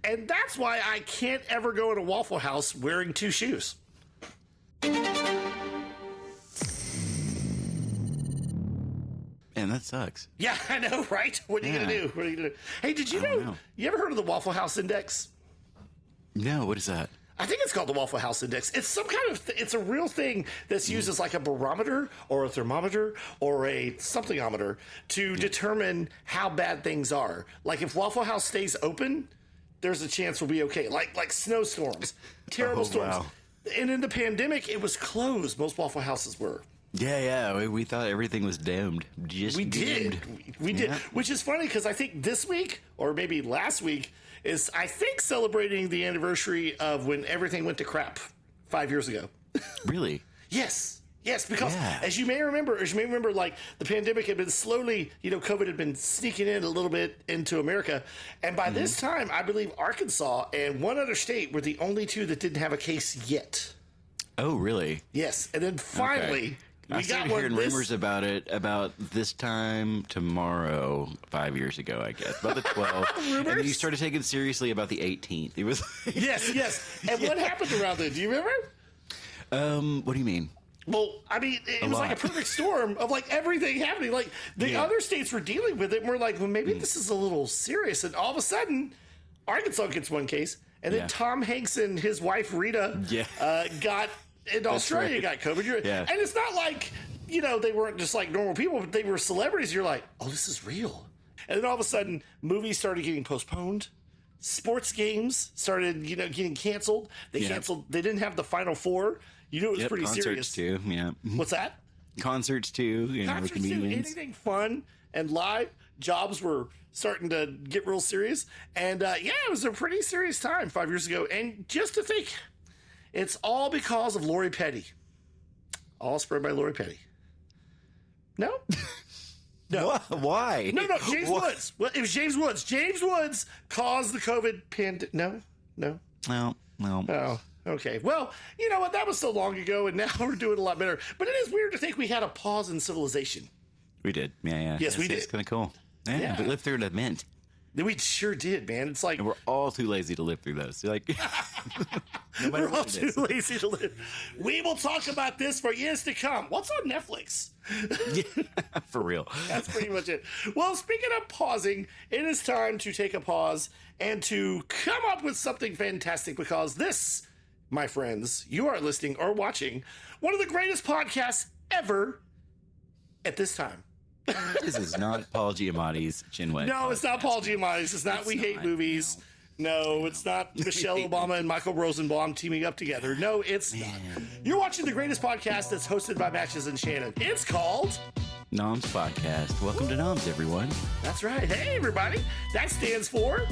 And that's why I can't ever go in a Waffle House wearing 2 shoes. Man, that sucks. Yeah, I know, right? What are you going to do? What are you going to do? Hey, did you know? You ever heard of the Waffle House Index? No, what is that? I think it's called the Waffle House Index. It's some kind of, it's a real thing that's used as like a barometer or a thermometer or a something-ometer to determine how bad things are. Like if Waffle House stays open, there's a chance we'll be okay. Like snowstorms, terrible storms. Wow. And in the pandemic, it was closed. Most Waffle Houses were. Yeah. We thought everything was doomed. We did. We did. Which is funny because I think this week, or maybe last week, is, I think, celebrating the anniversary of when everything went to crap 5 years ago. Really? Yes, because as you may remember, like the pandemic had been slowly, COVID had been sneaking in a little bit into America. And by this time, I believe Arkansas and one other state were the only 2 that didn't have a case yet. Oh, really? Yes. And then finally, I started hearing rumors about it about this time tomorrow, 5 years ago, I guess. About the 12th. And then you started taking seriously about the 18th. It was yes. And what happened around then? Do you remember? What do you mean? Well, I mean, it was like a perfect storm of like everything happening. Like the other states were dealing with it, and we're like, well, maybe this is a little serious. And all of a sudden, Arkansas gets 1 case, and then Tom Hanks and his wife Rita got in Australia got COVID. And it's not like they weren't just like normal people, but they were celebrities. You're like, oh, this is real. And then all of a sudden, movies started getting postponed. Sports games started, getting canceled. They canceled. They didn't have the Final Four. It was pretty concerts serious. Too, yeah. What's that? Concerts too. Concerts too. Anything fun and live. Jobs were starting to get real serious. And it was a pretty serious time 5 years ago. And just to think, it's all because of Lori Petty. All spread by Lori Petty. No? No. Why? No, James Woods. Well, it was James Woods. James Woods caused the COVID pandemic. No. No. Oh, okay. Well, you know what? That was so long ago, and now we're doing a lot better. But it is weird to think we had a pause in civilization. We did. Yeah. Yes, we did. It's kind of cool. Yeah. We lived through it a mint. We sure did, man. It's like... And we're all too lazy to live through those. Like, no matter we're all too lazy to live. We will talk about this for years to come. What's on Netflix? For real. That's pretty much it. Well, speaking of pausing, it is time to take a pause and to come up with something fantastic, because this, my friends, you are listening or watching one of the greatest podcasts ever at this time. This is not Paul Giamatti's Chinwag. No, it's not Paul Giamatti's. It's not We Hate Movies. No, it's not Michelle Obama and Michael Rosenbaum teaming up together. No, it's not. You're watching the greatest podcast that's hosted by Matches and Shannon. It's called NOMS Podcast. Welcome to NOMS, everyone. That's right. Hey, everybody. That stands for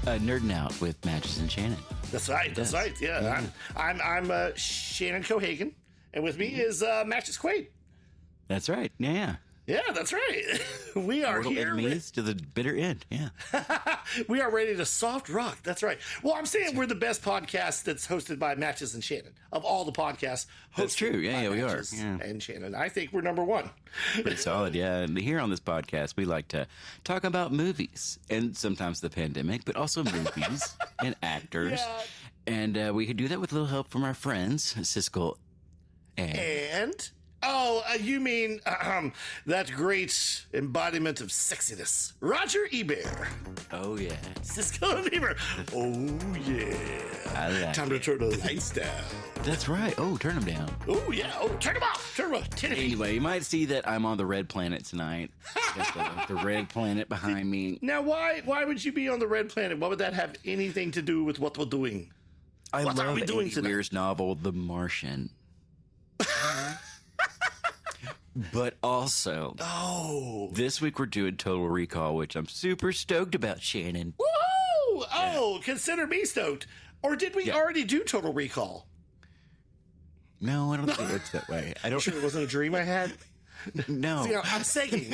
Nerding Out with Matches and Shannon. That's right. That's right. Yeah. I'm Shannon Cohagen, and with me is Matches Quaid. That's right. Yeah. Yeah, that's right. We are Mortal here. Enemies to the bitter end. Yeah. We are ready to soft rock. That's right. Well, I'm saying we're the best podcast that's hosted by Matches and Shannon. Of all the podcasts hosted That's true. Yeah, we are. Yeah. And Shannon. I think we're number 1. Pretty solid, yeah. And here on this podcast, we like to talk about movies and sometimes the pandemic, but also movies and actors. Yeah. And we could do that with a little help from our friends, Siskel and... Oh, you mean that great embodiment of sexiness, Roger Ebert. Oh, yeah. Siskel Ebert. Oh, yeah. I like Time to turn the lights down. That's right. Oh, turn them down. Oh, yeah. Oh, turn them off. Turn them off. Anyway, you might see that I'm on the red planet tonight. the red planet behind me. Now, why would you be on the red planet? What would that have anything to do with what we're doing? What are we doing tonight? Weir's novel, The Martian. But also, this week we're doing Total Recall, which I'm super stoked about, Shannon. Woohoo! Oh, consider me stoked. Or did we already do Total Recall? No, I don't think it works that way. I don't. Sure, it wasn't a dream I had. No, See, I'm saying.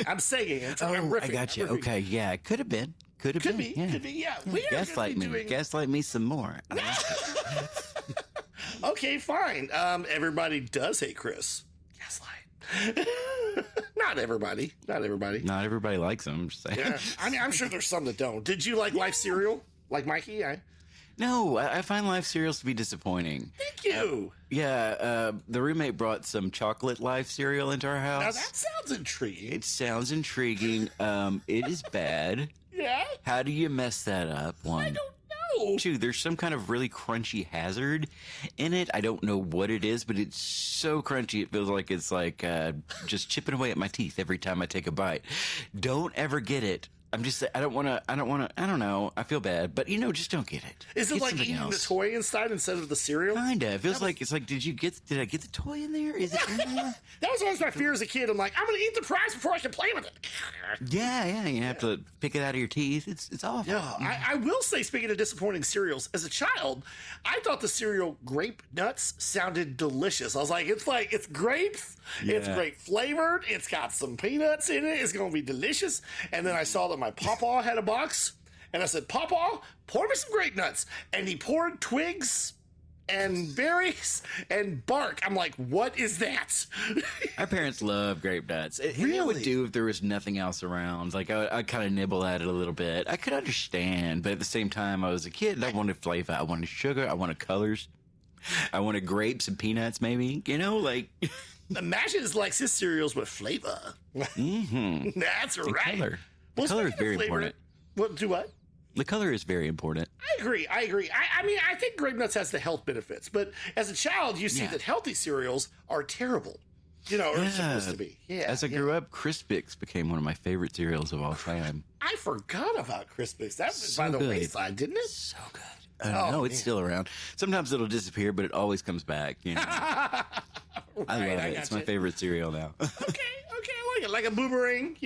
I'm riffing, I got you. Okay, yeah, it could have been. Could be. Yeah, we are Gaslight me. doing... Gaslight me some more. Okay, fine. Everybody does hate Chris. Gaslight. Not everybody. Not everybody likes him. I'm just saying. Yeah. I mean, I'm sure there's some that don't. Did you like Life cereal? Like Mikey, No, I find Life cereals to be disappointing. Thank you. The roommate brought some chocolate Life cereal into our house. Now that sounds intriguing. It sounds intriguing. It is bad. Yeah? How do you mess that up? One. I don't know. Two, there's some kind of really crunchy hazard in it. I don't know what it is, but it's so crunchy it feels like it's like just chipping away at my teeth every time I take a bite. Don't ever get it. I'm just, I don't know. I feel bad, but just don't get it. Is it Get like something eating else. the toy inside instead of the cereal? Kinda. It feels like, it's like, did I get the toy in there? Is it in there? That was always my fear as a kid. I'm like, I'm going to eat the prize before I can play with it. Yeah. You have to pick it out of your teeth. It's awful. Yeah, I will say, speaking of disappointing cereals, as a child, I thought the cereal Grape Nuts sounded delicious. I was like, it's grapes, it's grape flavored, it's got some peanuts in it, it's going to be delicious. And then I saw that my papa had a box, and I said, Papa, pour me some Grape Nuts. And he poured twigs and berries and bark. I'm like, what is that? Our parents love Grape Nuts. I would do if there was nothing else around. Like, I'd kind of nibble at it a little bit. I could understand, but at the same time, I was a kid and I wanted flavor. I wanted sugar. I wanted colors. I wanted grapes and peanuts, maybe. Imagine it's like his cereals with flavor. Mm-hmm. That's and right. Color. The color is very important. What? The color is very important. I agree. I mean, I think Grape Nuts has the health benefits, but as a child, you see that healthy cereals are terrible. Or supposed to be. Yeah. As I grew up, Crispix became one of my favorite cereals of all time. I forgot about Crispix. That was by the good. wayside, didn't it? So good. No, it's still around. Sometimes it'll disappear, but it always comes back. I love it. It's my favorite cereal now. Okay, I like it. Like a boomerang,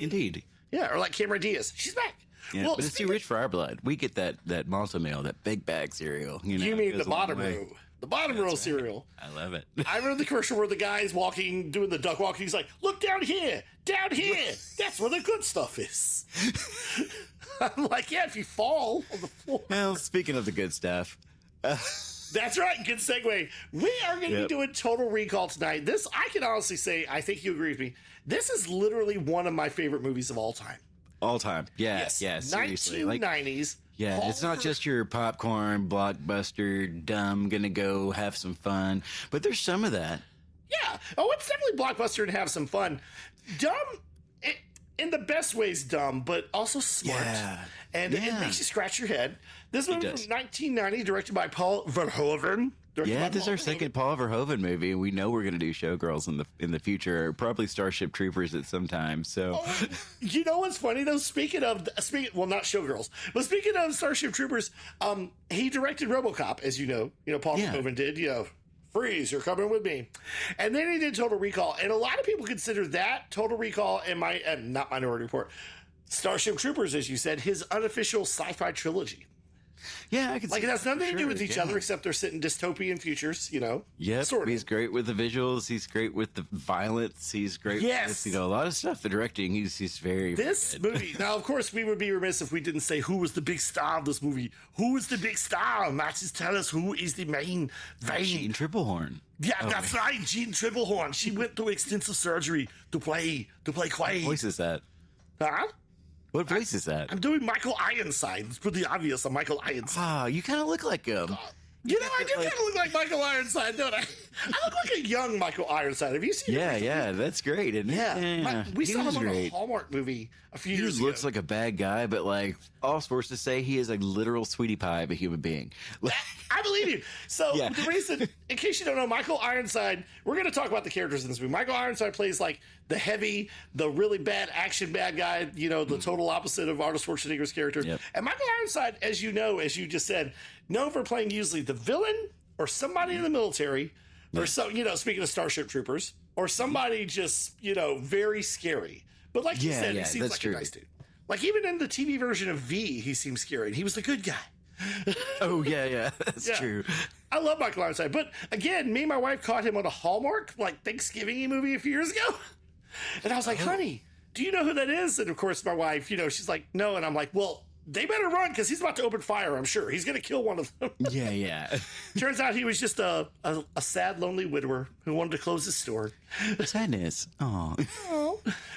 Indeed. Yeah, or like Cameron Diaz. She's back. Yeah, but it's too rich for our blood. We get that Malta meal, that big bag cereal. You mean the bottom row. The bottom row cereal. I love it. I remember the commercial where the guy's walking, doing the duck walking. He's like, look down here. That's where the good stuff is. I'm like, yeah, if you fall on the floor. Well, speaking of the good stuff. That's right. Good segue. We are going to be doing Total Recall tonight. This, I can honestly say, I think you agree with me. This is literally one of my favorite movies of all time. All time. Yes. Seriously. 1990s. It's not just your popcorn, blockbuster, dumb, gonna go have some fun. But there's some of that. Yeah. Oh, it's definitely blockbuster and have some fun. Dumb, in the best ways dumb, but also smart. Yeah. And it makes you scratch your head. This movie from 1990, directed by Paul Verhoeven. This is our second Paul Verhoeven movie, and we know we're going to do Showgirls in the future, probably Starship Troopers at some time. So, you know what's funny though? Speaking well, not Showgirls, but speaking of Starship Troopers, he directed RoboCop, as you know. Paul Verhoeven did. Freeze, you're coming with me, and then he did Total Recall, and a lot of people consider that Total Recall and not Minority Report, Starship Troopers, as you said, his unofficial sci-fi trilogy. Yeah, I can it has nothing to do with each other except they're set in dystopian futures, Yep, sort of. He's great with the visuals. He's great with the violence. He's great with, a lot of stuff. The directing, he's very This movie, now, of course, we would be remiss if we didn't say who was the big star of this movie. Who is the big star? Matches tell us who is the main vein. Jean Triplehorn. Yeah, that's right, Jean Triplehorn. She went through extensive surgery to play Quaid. What voice is that? Huh? What voice is that? I'm doing Michael Ironside. It's pretty obvious I'm Michael Ironside. You kind of look like him. I do kind of look like Michael Ironside, don't I? I look like a young Michael Ironside. Have you seen him? Yeah, that's great, isn't it? Yeah. We saw him on a Hallmark movie a few years ago. He looks like a bad guy, but all sports to say, he is a literal sweetie pie of a human being. I believe you. So the reason, in case you don't know, Michael Ironside, we're going to talk about the characters in this movie. Michael Ironside plays the heavy, the really bad action bad guy, the total opposite of Arnold Schwarzenegger's character. Yep. And Michael Ironside, as you know, as you just said, known for playing usually the villain or somebody in the military, or speaking of Starship Troopers, or somebody just, very scary. But like you said, he seems like a nice dude. Even in the TV version of V, he seems scary, and he was the good guy. That's true. I love Michael Ironside, but again, me and my wife caught him on a Hallmark Thanksgiving movie a few years ago, and I was like, honey, do you know who that is? And of course my wife, she's like, no, and I'm like, well, they better run because he's about to open fire, I'm sure. He's going to kill one of them. Yeah. Turns out he was just a sad, lonely widower who wanted to close his store. Sadness. Oh.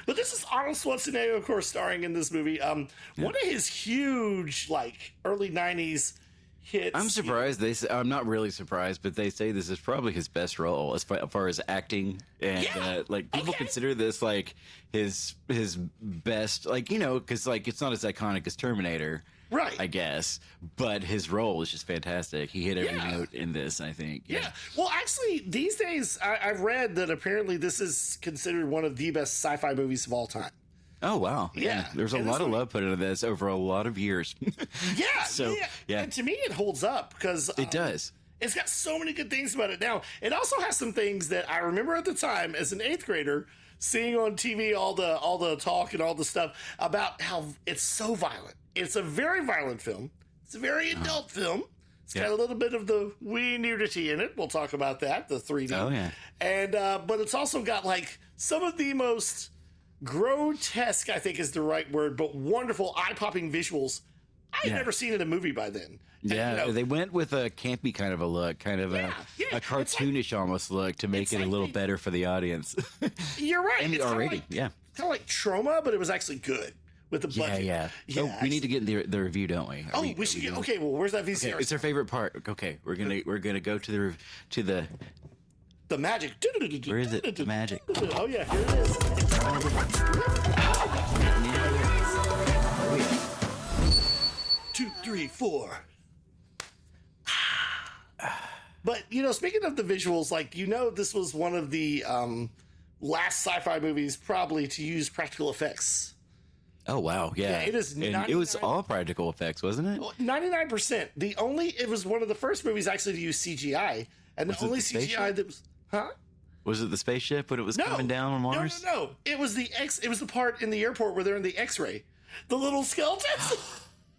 But this is Arnold Schwarzenegger, of course, starring in this movie. One of his huge, like, early 90s hits. I'm surprised. I'm not really surprised, but they say this is probably his best role as far as acting. And, people consider this, like, his best, like, because, like, it's not as iconic as Terminator. Right. I guess. But his role is just fantastic. He hit every note in this, I think. Yeah. Well, actually, these days, I've read that apparently this is considered one of the best sci-fi movies of all time. Oh, wow. Yeah. There's a lot of love put into this over a lot of years. Yeah. And to me, it holds up because... it does. It's got so many good things about it. Now, it also has some things that I remember at the time as an 8th grader seeing on TV all the talk and all the stuff about how it's so violent. It's a very violent film. It's a very adult film. It's got a little bit of the wee nudity in it. We'll talk about that, the 3D. Oh, yeah. And but it's also got like some of the most grotesque, I think is the right word, but wonderful eye-popping visuals I had never seen in a movie by then. Yeah, they went with a campy kind of a look, kind of a cartoonish almost look to make it a little better for the audience. You're right. And the R rating, kind of like Trauma, but it was actually good with the budget. Yeah. Oh, we need to get the review, don't we? We should get. Okay, well, where's that VCR? Okay, it's our favorite part. Okay, we're gonna go to the magic. Where is it? The magic. Oh yeah, here it is. 2, 3, 4. But speaking of the visuals, like this was one of the last sci-fi movies probably to use practical effects. Oh wow, yeah. It is. And it was all practical effects, wasn't it? 99%. It was one of the first movies actually to use CGI, and the only CGI that was. Was it the spaceship when it was coming down on Mars? No. It was It was the part in the airport where they're in the X-ray, the little skeletons.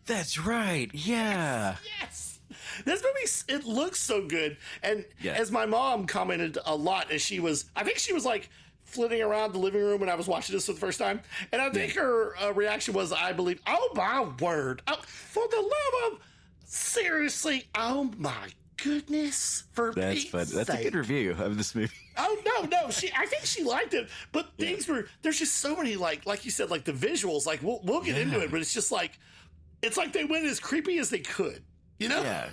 That's right. Yeah. Yes. This movie, it looks so good, and as my mom commented a lot, as I think she was like flitting around the living room when I was watching this for the first time, and I think her reaction was, I believe, oh my word, for the love of, seriously, oh my goodness, for That's fun. That's a good review of this movie. Oh no, I think she liked it, but things there's just so many like you said, like the visuals, like we'll get into it, but it's just like, it's like they went as creepy as they could, Yeah.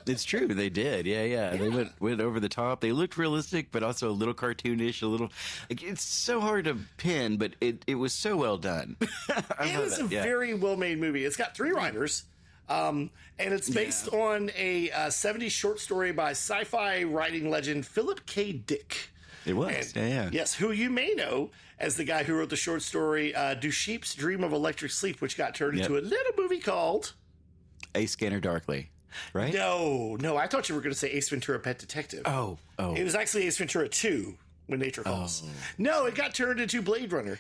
It's true. They did. Yeah. They went over the top. They looked realistic, but also a little cartoonish, a little. Like, it's so hard to pin, but it was so well done. It is a very well made movie. It's got 3 writers, and it's based on a 70s short story by sci-fi writing legend Philip K. Dick. It was. Yes, who you may know as the guy who wrote the short story Do Sheeps Dream of Electric Sleep, which got turned into a little movie called A Scanner Darkly. Right? No. I thought you were going to say Ace Ventura: Pet Detective. Oh. It was actually Ace Ventura 2, When Nature Calls. No, it got turned into Blade Runner.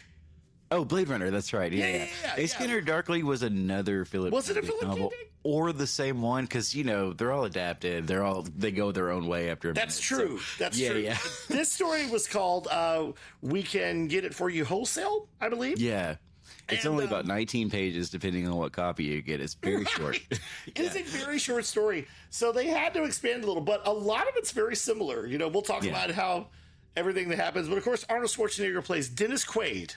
Oh, Blade Runner. That's right. Yeah. Ace Scanner Darkly was another Philip. Was it a Philip novel? Or the same one? Because they're all adapted. They go their own way after. That's true. So, That's true. Yeah. This story was called "We Can Get It for You Wholesale," I believe. Yeah. It's only about 19 pages, depending on what copy you get. It's very short. It is a very short story. So they had to expand a little, but a lot of it's very similar. We'll talk about how everything that happens. But, of course, Arnold Schwarzenegger plays Dennis Quaid.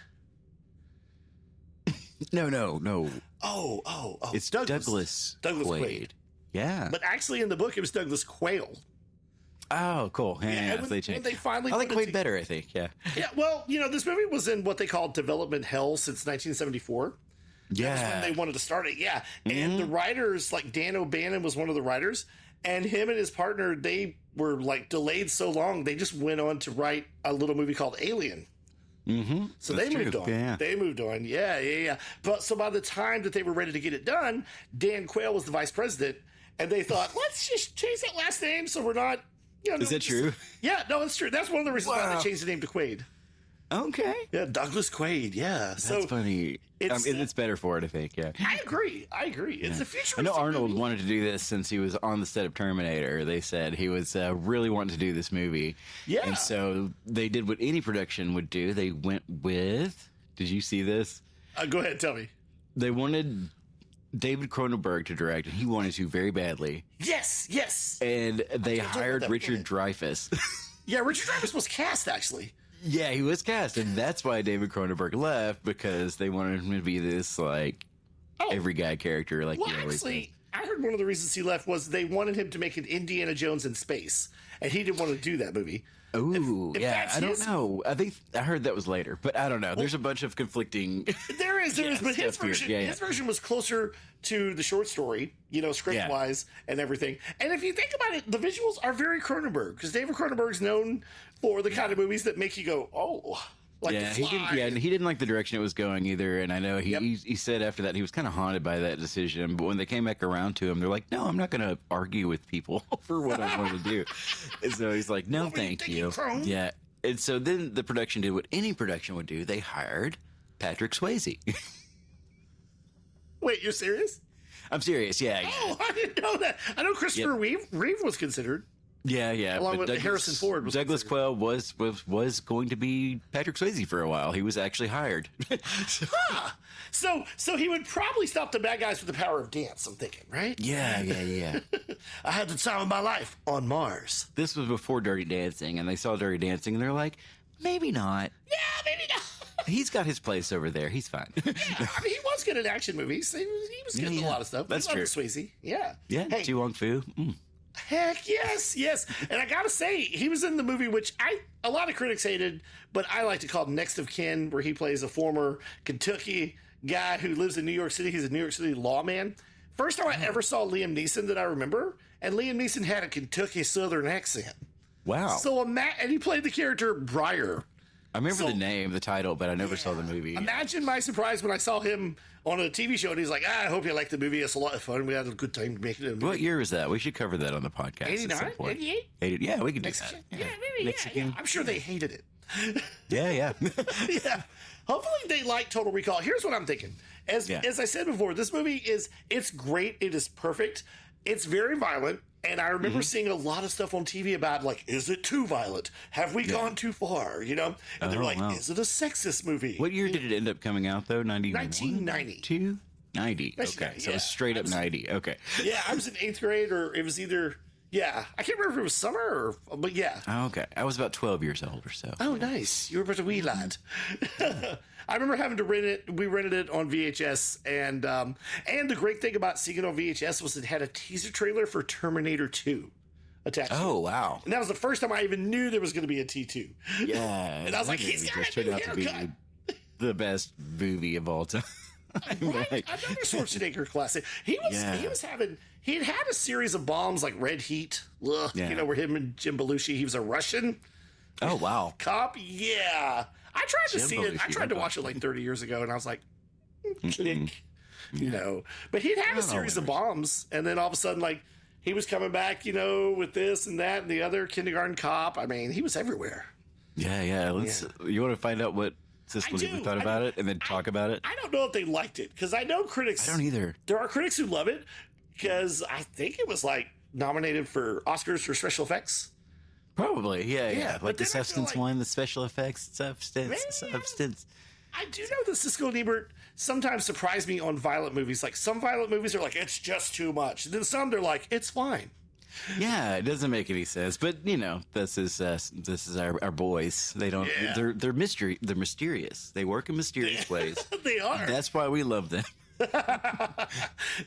No. Oh. It's Douglas Quaid. Yeah. But actually, in the book, it was Douglas Quayle. Oh, cool. Yeah, they changed. They finally I like Quaid better, I think. Yeah. Yeah, well, this movie was in what they call development hell since 1974. Yeah. That's when they wanted to start it, yeah. And the writers, like Dan O'Bannon was one of the writers, and him and his partner, they were, like, delayed so long, they just went on to write a little movie called Alien. Mm-hmm. So they moved on. Yeah. They moved on. Yeah. But so by the time that they were ready to get it done, Dan Quayle was the vice president, and they thought, let's just change that last name so we're not... Is that true? Yeah, no, it's true. That's one of the reasons why they changed the name to Quaid. Okay. Yeah, Douglas Quaid. Yeah, that's funny. It's better for it, I think. Yeah, I agree. It's a future. I know Arnold wanted to do this since he was on the set of Terminator. They said he was really wanting to do this movie. Yeah, and so they did what any production would do. They went with. Did you see this? Go ahead, tell me. They wanted David Cronenberg to direct, and he wanted to very badly. Yes. And they hired Richard Dreyfuss. Yeah, Richard Dreyfuss was cast, actually. Yeah, he was cast, and that's why David Cronenberg left, because they wanted him to be this, like, every guy character. Like, well, actually, I heard one of the reasons he left was they wanted him to make an Indiana Jones in space, and he didn't want to do that movie. Oh, yeah, I don't know. I heard that was later, but I don't know. There's a bunch of conflicting. There is, but his version was closer to the short story, script wise and everything. And if you think about it, the visuals are very Cronenberg, because David Cronenberg's known for the kind of movies that make you go, oh. Like he didn't like the direction it was going either, and I know he said after that he was kind of haunted by that decision. But when they came back around to him, they're like, "No, I'm not going to argue with people for what I want to do." And so he's like, "No, thank you." Yeah, and so then the production did what any production would do: they hired Patrick Swayze. Wait, you're serious? I'm serious. Yeah. Oh, I didn't know that. I know Christopher Reeve was considered. Yeah. Along with Harrison Ford. Douglas Quayle was going to be Patrick Swayze for a while. He was actually hired. So he would probably stop the bad guys with the power of dance, I'm thinking, right? Yeah. I had the time of my life on Mars. This was before Dirty Dancing, and they saw Dirty Dancing, and they're like, maybe not. Yeah, maybe not. He's got his place over there. He's fine. Yeah, I mean, he was good at action movies. He was good at a lot of stuff. That's true. Swayze. Yeah. Yeah, hey. Chi Wong-Fu. Heck yes. And I gotta say, he was in the movie, which a lot of critics hated, but I like to call Next of Kin, where he plays a former Kentucky guy who lives in New York City. He's a New York City lawman. First time I ever saw Liam Neeson that I remember, and Liam Neeson had a Kentucky Southern accent. Wow. So and he played the character Briar. I remember the name, the title, but I never saw the movie. Imagine my surprise when I saw him on a TV show, and he's like, I hope you like the movie. It's a lot of fun. We had a good time making it. What year was that? We should cover that on the podcast. 89? 88? Yeah, we can do that. Yeah, maybe. Yeah. I'm sure they hated it. Yeah. Yeah. Hopefully they like Total Recall. Here's what I'm thinking. As I said before, this movie it's great. It is perfect. It's very violent. And I remember seeing a lot of stuff on TV about, like, is it too violent? Have we gone too far? And they're like, is it a sexist movie? What year did it end up coming out, though? 1990. 2? 90. Okay. So it was straight up 90. Okay. Yeah, I was in 8th grade, or it was either... Yeah, I can't remember if it was summer but yeah. Oh, okay. I was about 12 years old or so. Oh, nice. You were about a wee lad. I remember having to rent it. We rented it on VHS, and the great thing about seeing it on VHS was it had a teaser trailer for Terminator 2 attached. Oh, wow. And that was the first time I even knew there was going to be a T2. Yeah. And I was like, he's got a new haircut. The best movie of all time. Right? Another Schwarzenegger classic. He'd had a series of bombs like Red Heat, where him and Jim Belushi, he was a Russian. Oh, wow. Cop, yeah. I tried to see it. I tried to watch it like 30 years ago, and I was like, click, But he'd had a series of bombs, and then all of a sudden, like, he was coming back, with this and that and the other Kindergarten Cop. I mean, he was everywhere. Yeah. You want to find out what Siskel Ebert thought about it and then talk about it? I don't know if they liked it, because I know critics. I don't either. There are critics who love it, because I think it was like nominated for Oscars for special effects. Probably, yeah. Like the substance one, the special effects substance. I do know that Siskel Ebert sometimes surprised me on violent movies. Like, some violent movies are like, it's just too much. And then some, they're like, it's fine. Yeah, it doesn't make any sense. But this is our boys. They don't. Yeah. They're mysterious. They work in mysterious ways. They are. That's why we love them.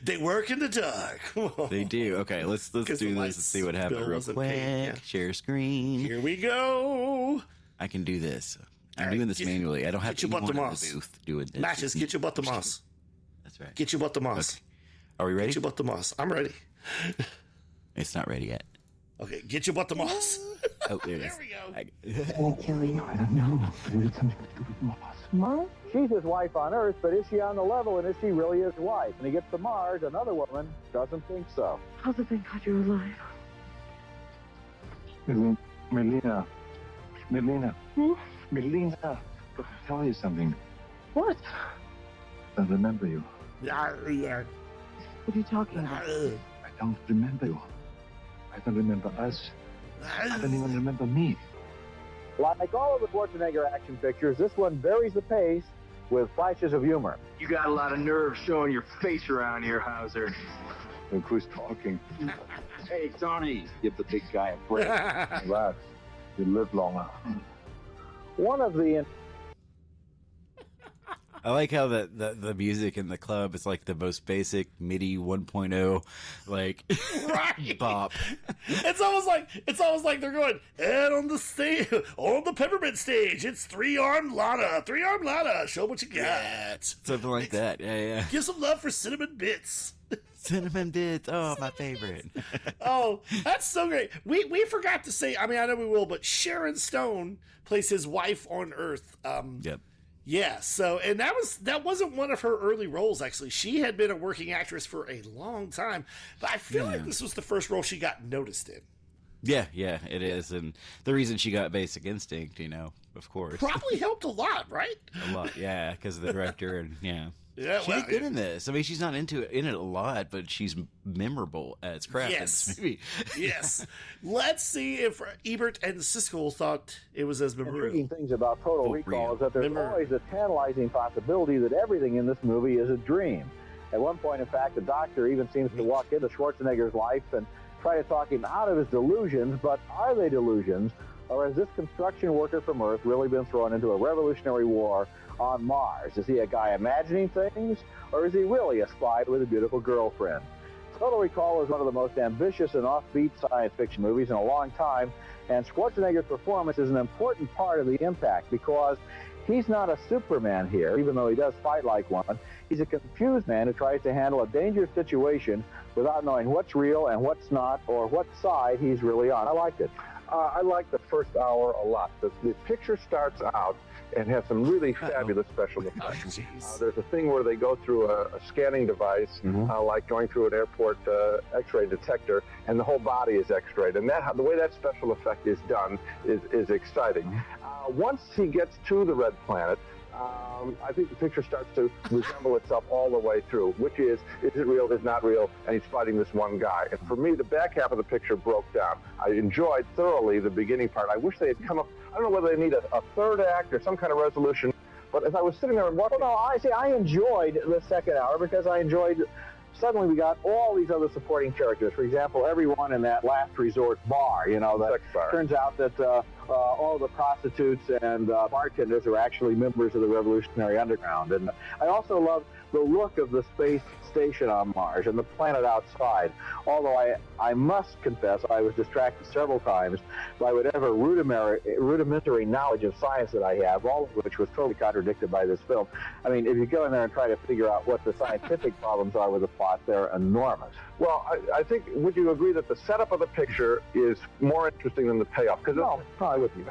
They work in the dark. They do. Okay, let's do this and see what happens real quick. Share screen. Here we go. I can do this. I'm doing this manually. I don't have to be in the booth doing this. Matches, get your butt to moss. That's right. Get your butt to moss. Okay. Are we ready? Get your butt to moss. I'm ready. It's not ready yet. Okay, get your butt to moss. Oh, there it is. There we go. I won't kill you. I don't know. But it's something to do with Moss. Mom? She's his wife on Earth, but is she on the level, and is she really his wife? When he gets to Mars, another woman doesn't think so. How's it thank God you're alive? Melina. Hmm? Melina. I'll tell you something. What? I remember you. Yeah. What are you talking about? I don't remember you. I don't remember us. I don't even remember me. Like all of the Schwarzenegger action pictures, this one varies the pace with flashes of humor. You got a lot of nerve showing your face around here, Hauser. Look who's talking. Hey, Tony. Give the big guy a break. Relax. You live longer. One of the I like how the music in the club is like the most basic MIDI 1.0 like Right. bop. It's almost like they're going, and on the stage, on the peppermint stage, it's three-armed Lana, show what you got. Something like that. Yeah. Give some love for Cinnamon Bits. Cinnamon Bits. Oh, my favorite. Oh, that's so great. We forgot to say, I mean, I know we will, but Sharon Stone plays his wife on Earth. Yep. Yeah, so, and that wasn't one of her early roles, actually. She had been a working actress for a long time, but I feel like this was the first role she got noticed in. Yeah, it is. And the reason she got Basic Instinct, of course. Probably helped a lot, right? A lot, yeah, because of the director and, yeah. Yeah, She did good in this. I mean, she's not in it a lot, but she's memorable as crap. Yes. Maybe. Yes. Let's see if Ebert and Siskel thought it was as memorable. intriguing things about Total Recall is that there's Remember- always a tantalizing possibility that everything in this movie is a dream. At one point, in fact, the doctor even seems to walk into Schwarzenegger's life and try to talk him out of his delusions, but are they delusions? Or has this construction worker from Earth really been thrown into a revolutionary war on Mars? Is he a guy imagining things, or is he really a spy with a beautiful girlfriend? Total Recall is one of the most ambitious and offbeat science fiction movies in a long time, and Schwarzenegger's performance is an important part of the impact because he's not a Superman here, even though he does fight like one. He's a confused man who tries to handle a dangerous situation without knowing what's real and what's not, or what side he's really on. I liked it. I like the first hour a lot. The picture starts out and has some really fabulous special effects. There's a thing where they go through a scanning device, like going through an airport X-ray detector, and the whole body is X-rayed. And the way that special effect is done is exciting. Once he gets to the red planet, I think the picture starts to resemble itself all the way through, which is it real, is not real, and he's fighting this one guy. And for me, the back half of the picture broke down. I enjoyed thoroughly the beginning part. I wish they had come up, I don't know whether they need a third act or some kind of resolution, but as I was sitting there and watching... Well, no, I enjoyed the second hour because I enjoyed... Suddenly we got all these other supporting characters. For example, everyone in that last resort bar, that turns out that all the prostitutes and bartenders are actually members of the Revolutionary Underground. And I also love the look of the space station on Mars and the planet outside. Although I must confess I was distracted several times by whatever rudimentary knowledge of science that I have, all of which was totally contradicted by this film. I mean, if you go in there and try to figure out what the scientific problems are with the plot, they're enormous. Well, I think, would you agree that the setup of the picture is more interesting than the payoff? Because No, I with you.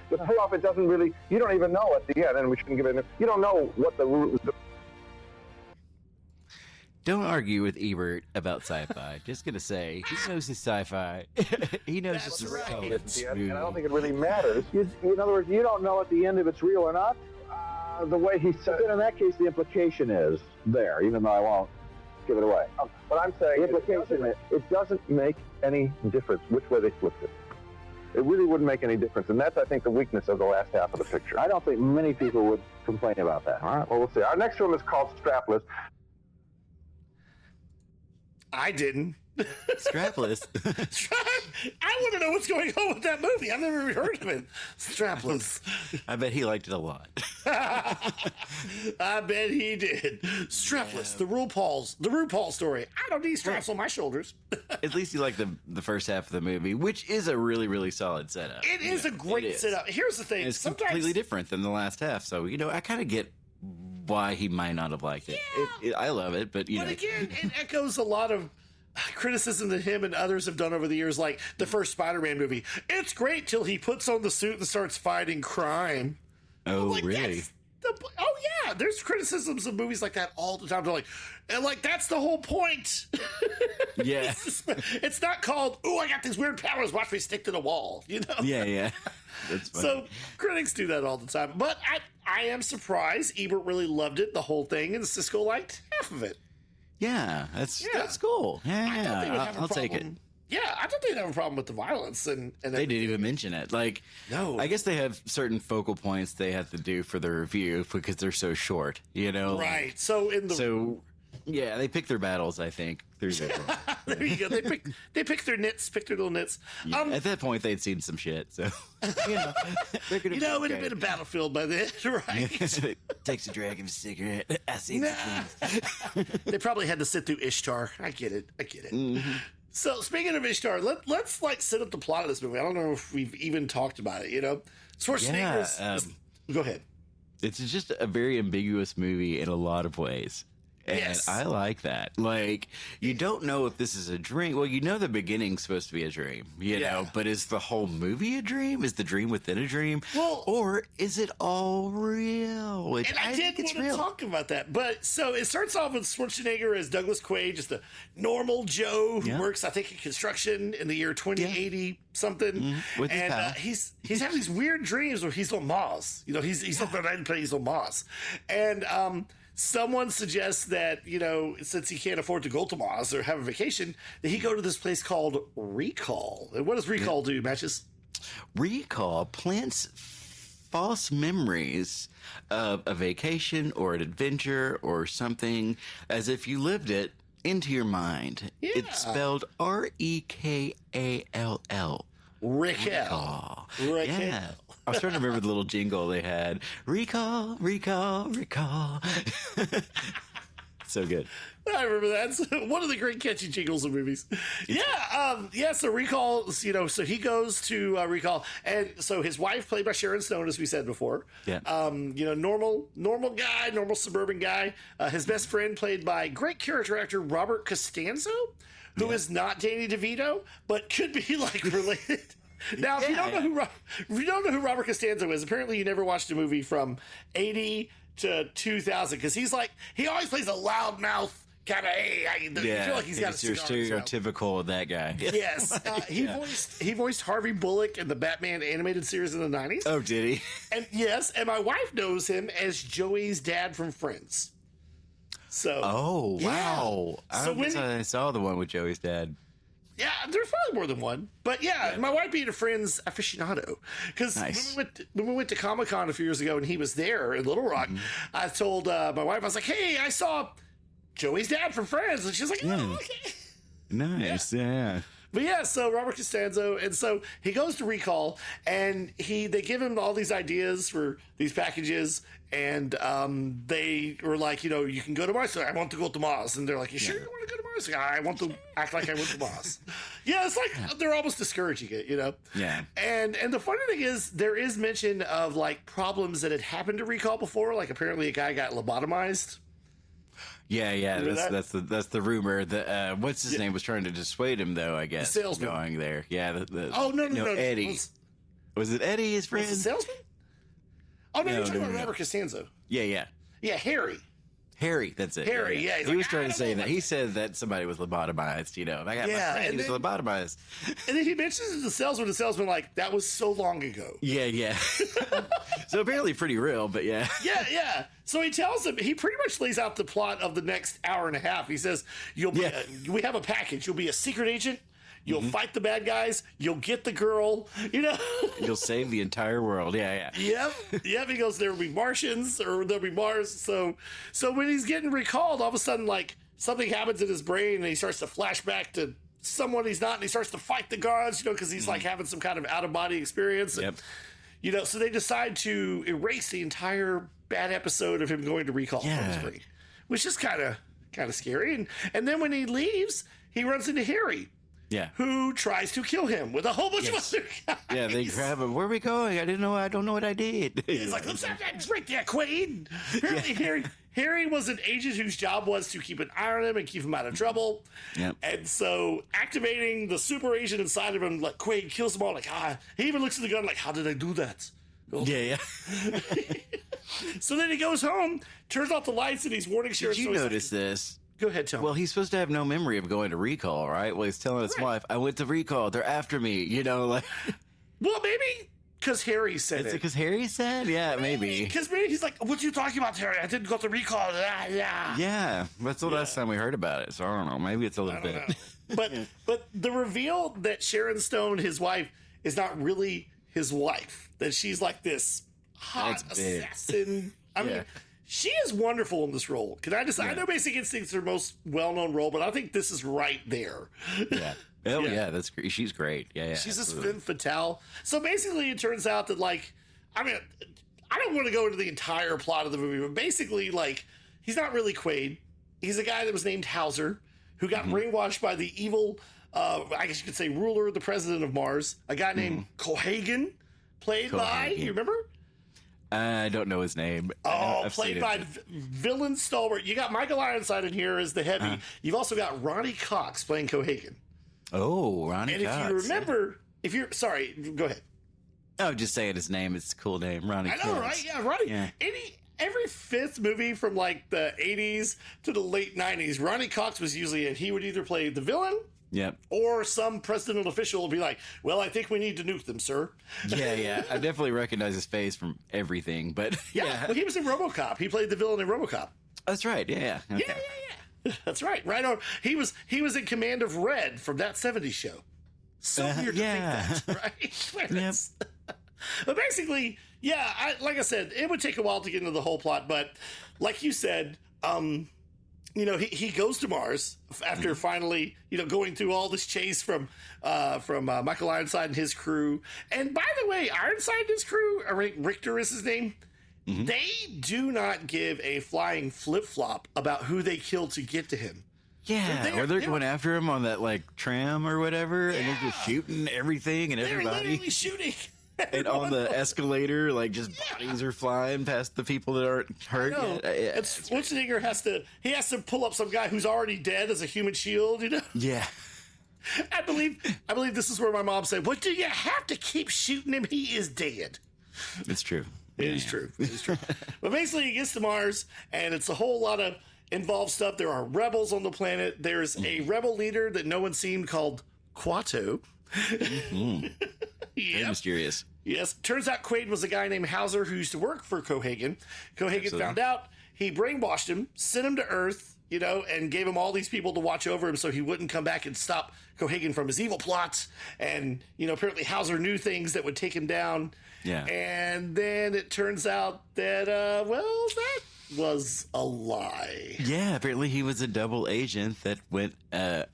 the payoff, it doesn't really, you don't even know at the end, and we shouldn't give it, you don't know what the Don't argue with Ebert about sci-fi. Just gonna say, he knows his sci-fi. He knows That's his right. and I don't think it really matters. In other words, you don't know at the end if it's real or not. The way he said Then in that case, the implication is there, even though I won't give it away. but I'm saying The implication it doesn't make any difference which way they flipped it. It really wouldn't make any difference, and that's, I think, the weakness of the last half of the picture. I don't think many people would complain about that. All right, well, we'll see. Our next film is called Strapless. I didn't. Strapless. I want to know what's going on with that movie. I've never even heard of it. Strapless. I bet he liked it a lot. I bet he did. Strapless, the RuPaul story. I don't need straps on my shoulders. At least he liked the first half of the movie, which is a really, really solid setup. It is a great setup. Here's the thing. And it's Sometimes completely different than the last half. So, I kind of get why he might not have liked it. I love it, but, But again, it echoes a lot of criticism that him and others have done over the years, like the first Spider-Man movie. It's great till he puts on the suit and starts fighting crime. Oh, Like, really? Oh yeah, there's criticisms of movies like that all the time. They're like that's the whole point. Yeah. It's not called, "Oh, I got these weird powers. Watch me stick to the wall." Yeah. That's funny. So critics do that all the time. But I am surprised Ebert really loved it, the whole thing, and Siskel liked half of it. Yeah, that's cool. I thought they would Yeah, have a I'll take it. problem Yeah, I don't think they have a problem with the violence, and they didn't even mention it. Like, no, I guess they have certain focal points they have to do for the review because they're so short, you know. Right. So yeah, they pick their battles. I think there you go. They pick their nits, pick their little nits. Yeah, at that point, they'd seen some shit, so it'd have been a battlefield by then, right? Takes a drag of a cigarette. I see the things. They probably had to sit through Ishtar. I get it. Mm-hmm. So speaking of Ishtar, let's like set up the plot of this movie. I don't know if we've even talked about it. You know, Schwarzenegger. Go ahead. It's just a very ambiguous movie in a lot of ways. And yes. I like that. Like, you don't know if this is a dream. Well, you know the beginning's supposed to be a dream, you know, but is the whole movie a dream? Is the dream within a dream? Well, or is it all real? Which and I did want to talk about that. But so it starts off with Schwarzenegger as Douglas Quaid, just a normal Joe who works, I think, in construction in the year 2080 something. With his pal. He's having these weird dreams where he's on Mars. You know, he's on the planet, he's on Mars. And someone suggests that, you know, since he can't afford to go to Mars or have a vacation, that he go to this place called Recall. And what does Recall do, Matches? Recall plants false memories of a vacation or an adventure or something as if you lived it into your mind. Yeah. It's spelled R-E-K-A-L-L. Recall. Yeah. I was trying to remember the little jingle they had. Recall, recall, recall. So good. I remember that. It's one of the great catchy jingles of movies. So Recall, you know, so he goes to Recall, and so his wife, played by Sharon Stone, as we said before. Yeah. You know, normal guy, normal suburban guy. His best friend, played by great character actor Robert Costanzo, who is not Danny DeVito, but could be like related. Now, if you don't know who Robert Costanzo is, apparently you never watched a movie from 80 to 2000, because he always plays a loudmouth kind of, you feel like he's got a your stereotypical of that guy. Yes. He voiced Harvey Bullock in the Batman animated series in the 90s. Oh, did he? And yes, and my wife knows him as Joey's dad from Friends. So. Oh, wow. So I saw the one with Joey's dad. Yeah, there's probably more than one. But yeah, my wife being a Friends aficionado. Because when we went to Comic-Con a few years ago and he was there in Little Rock, I told my wife, I was like, hey, I saw Joey's dad from Friends. And she was like, oh, okay. Nice, yeah. But yeah, so Robert Costanzo, and so he goes to Recall, and they give him all these ideas for these packages, and they were like, you know, you can go to Mars. So I want to go to Mars, and they're like, you sure you want to go to Mars? Like, I want to act like I went to Mars. Yeah, it's like they're almost discouraging it, you know. Yeah. And the funny thing is, there is mention of like problems that had happened to Recall before. Like apparently a guy got lobotomized. Yeah. That's the rumor. That what's his name was trying to dissuade him, though. I guess the salesman going there. Yeah. No. Eddie. Was it Eddie? His friend? Was the salesman? Oh no, you're talking about Robert Costanzo. Yeah. Harry, that's it. Harry, yeah. He was trying to say that. He said that somebody was lobotomized, you know. And I got my friend, he was lobotomized. And then he mentions to the salesman, like, that was so long ago. Yeah. So apparently pretty real, but yeah. Yeah. So he tells him, he pretty much lays out the plot of the next hour and a half. He says, we have a package. You'll be a secret agent. You'll fight the bad guys. You'll get the girl, you know. You'll save the entire world. Yeah. Yep. He goes, there'll be Martians or there'll be Mars. So when he's getting recalled, all of a sudden, like, something happens in his brain and he starts to flash back to someone he's not, and he starts to fight the guards, you know, because he's like having some kind of out-of-body experience. Yep. And, you know, so they decide to erase the entire bad episode of him going to recall from his brain, which is kind of scary. And then when he leaves, he runs into Harry. Yeah. Who tries to kill him with a whole bunch of other guys. Yeah, they grab him. Where are we going? I don't know what I did. He's like, let's have that drink there, Quaid. Apparently, Harry was an agent whose job was to keep an eye on him and keep him out of trouble. Yep. And so activating the super agent inside of him, like Quaid kills them all. Like, he even looks at the gun like, how did I do that? Yeah. So then he goes home, turns off the lights, and he's warning Sharon. Did you notice this? Go ahead, tell me. Well, he's supposed to have no memory of going to Recall, right? Well, he's telling his wife, I went to Recall. They're after me, you know, like. Well, maybe Because Harry said Is it it. because Harry said? Yeah, maybe. Because maybe he's like, what are you talking about, Harry? I didn't go to recall. Yeah. Yeah, that's the last time we heard about it. So I don't know. Maybe it's a little bit. But the reveal that Sharon Stone, his wife, is not really his wife. That she's like this hot That's big. assassin. I mean, she is wonderful in this role. I know Basic Instinct's her most well-known role, but I think this is right there. Yeah. Oh yeah, that's great. She's great. Yeah, She's absolutely. this femme fatale. So basically, it turns out that, like, I mean, I don't want to go into the entire plot of the movie, but basically, like, he's not really Quaid. He's a guy that was named Hauser, who got brainwashed by the evil, I guess you could say, ruler, the president of Mars, a guy named Cohagen, played by, you remember? I don't know his name. I've Played seen by it. villain stalwart. You got Michael Ironside in here as the heavy. You've also got Ronnie Cox playing Cohagen. Oh, Ronnie And Cox. if you remember, sorry, go ahead. I was just saying his name. It's a cool name, Ronnie Cox. I know, right? Yeah, Ronnie. Yeah. Every fifth movie from like the 80s to the late 90s, Ronnie Cox was usually in. He would either play the villain Yep. or some presidential official would be like, well, I think we need to nuke them, sir. Yeah. I definitely recognize his face from everything, but Well, he was in RoboCop. He played the villain in RoboCop. That's right. Yeah. Okay. Yeah. That's right. Right on. He was in Command of Red from That 70s Show. So weird to think that, right? Yep. But basically, like I said, it would take a while to get into the whole plot, but like you said, he goes to Mars after finally, going through all this chase from Michael Ironside and his crew. And by the way, Ironside and his crew, Richter is his name, they do not give a flying flip-flop about who they killed to get to him. Yeah, or they're going after him on that like tram or whatever, and they're just shooting everything and They're everybody. literally shooting. And on the escalator, like just bodies are flying past the people that aren't hurt No, yet. and Schwarzenegger has to pull up some guy who's already dead as a human shield, Yeah. I believe this is where my mom said, "What do you have to keep shooting him? He is dead." It's true. It is true. But basically, he gets to Mars, and it's a whole lot of involved stuff. There are rebels on the planet. There's a rebel leader that no one's seen called Quato. Very mysterious. Yes. Turns out Quaid was a guy named Hauser who used to work for Cohagen. Cohagen found out. He brainwashed him, sent him to Earth, and gave him all these people to watch over him so he wouldn't come back and stop Cohagen from his evil plots. And, apparently Hauser knew things that would take him down. Yeah. And then it turns out that, that was a lie. Yeah, apparently he was a double agent that went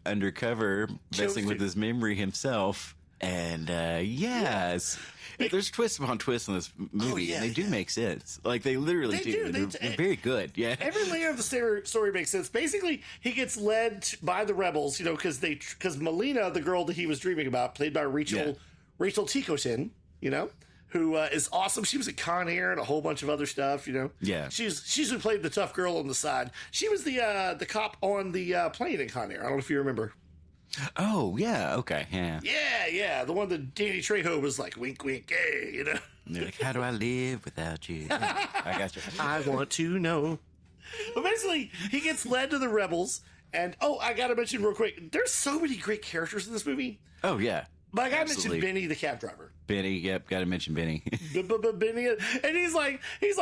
undercover, messing with his memory himself. And yes, there's twists upon twists in this movie, and they do make sense. Like they literally do. They're very good. Yeah, every layer of the story makes sense. Basically, he gets led by the rebels, because Melina, the girl that he was dreaming about, played by Rachel Ticotin, who is awesome. She was at Con Air and a whole bunch of other stuff, Yeah. She's who played the tough girl on the side. She was the cop on the plane at Con Air. I don't know if you remember. Oh, yeah. Okay. Yeah. Yeah. The one that Danny Trejo was like, wink, wink, hey, And they're like, how do I live without you? I got you. I want to know. But basically, he gets led to the rebels. And, I got to mention real quick, there's so many great characters in this movie. Oh, yeah. But I got to mention Benny, the cab driver. Benny, yep, got to mention Benny. Benny, and he's like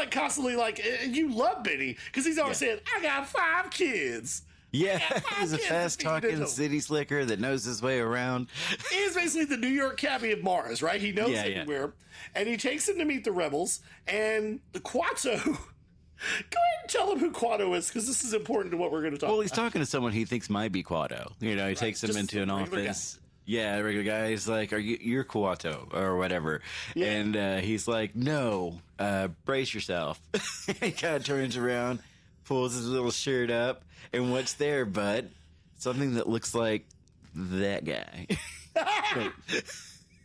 constantly like, you love Benny, because he's always saying, I got 5 kids. Yeah, he's a fast-talking city slicker that knows his way around. He's basically the New York cabbie of Mars, right? He knows everywhere. And he takes him to meet the rebels, and the Quato... Go ahead and tell him who Quato is, because this is important to what we're going to talk about. Well, he's talking to someone he thinks might be Quato. He takes him into an office. Guy. Yeah, the regular guy is like, you're Quato or whatever. Yeah. And he's like, no, brace yourself. He kind of turns around, pulls his little shirt up, and what's there, bud? Something that looks like that guy.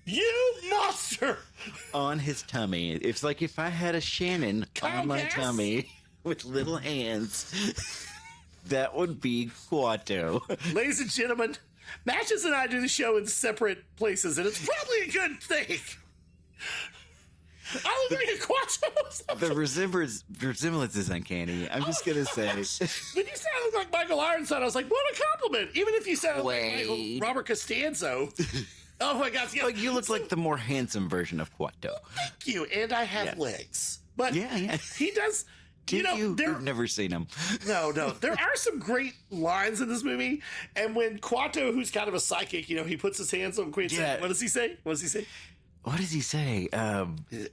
You monster! On his tummy. It's like if I had a Shannon on my tummy with little hands, that would be Quato. Ladies and gentlemen, Matches and I do the show in separate places, and it's probably a good thing. I look like a Quato. The resemblance is uncanny. I'm just going to say. When you said I look like Michael Ironside, I was like, what a compliment. Even if you sound like Robert Costanzo. Oh my gosh, yeah. Like you look like the more handsome version of Quato. Thank you. And I have legs. But Yeah. he does. You've never seen him. No. There are some great lines in this movie. And when Quato, who's kind of a psychic, he puts his hands on Quaid's head. What does he say? What does he say?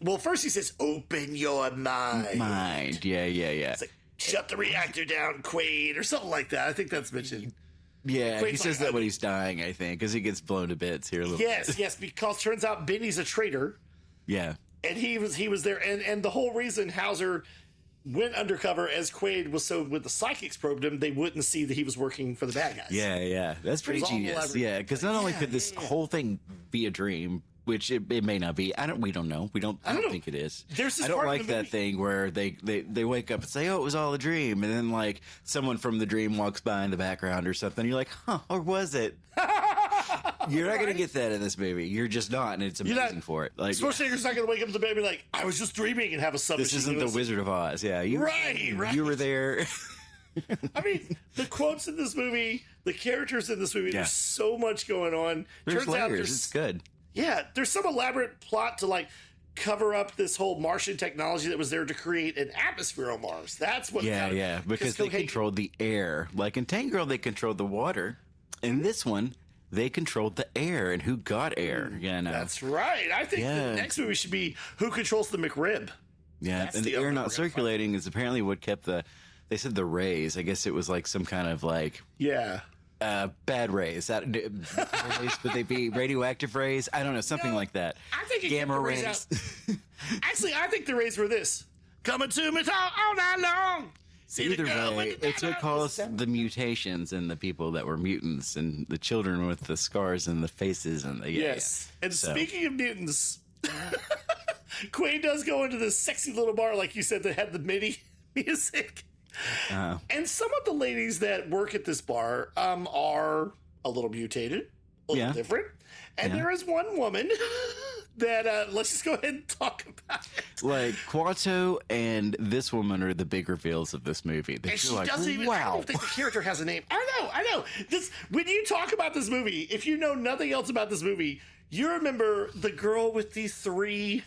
Well, first he says, "Open your mind." Yeah. It's like, "Shut the reactor down, Quaid," or something like that. I think that's mentioned. Yeah, Quaid's he says that when he's dying, I think, because he gets blown to bits here a little bit. Yes, because turns out Benny's a traitor. Yeah. And he was there. And the whole reason Hauser went undercover as Quaid was so when the psychics probed him, they wouldn't see that he was working for the bad guys. Yeah. That's pretty genius. Yeah, because not only could this whole thing be a dream, which it may not be. We don't know. I don't think it is. There's this I don't part like in the that movie- thing where they wake up and say, "Oh, it was all a dream," and then like someone from the dream walks by in the background or something. You're like, "Huh? Or was it?" You're not gonna get that in this movie. You're just not, and it's amazing for it. Like Schwarzenegger's not gonna wake up to the baby like, "I was just dreaming," and have a submachine. this isn't the Wizard of Oz. Yeah, Right. You were there. I mean, the quotes in this movie, the characters in this movie, there's so much going on. There's Turns out layers. It's good. Yeah, there's some elaborate plot to like cover up this whole Martian technology that was there to create an atmosphere on Mars. That's what. Because they controlled the air. Like in Tank Girl, they controlled the water. In this one, they controlled the air and who got air. That's right. I think the next movie should be Who Controls the McRib. Yeah, That's and the air not circulating is apparently what kept they said the rays. I guess it was like some kind of like bad rays. Would they be radioactive rays? I don't know, something like that. I think it gamma kept the rays out. Actually, I think the rays were this: coming to me all night long. Either way, it's what caused the mutations in the people that were mutants and the children with the scars and the faces and the yes. And speaking of mutants, Quaid does go into this sexy little bar, like you said, that had the MIDI music. And some of the ladies that work at this bar are a little mutated, a little different. And there is one woman that, let's just go ahead and talk about it. Like, Quato and this woman are the big reveals of this movie. And she doesn't even, I don't think the character has a name. I know. When you talk about this movie, if you know nothing else about this movie, you remember the girl with the 3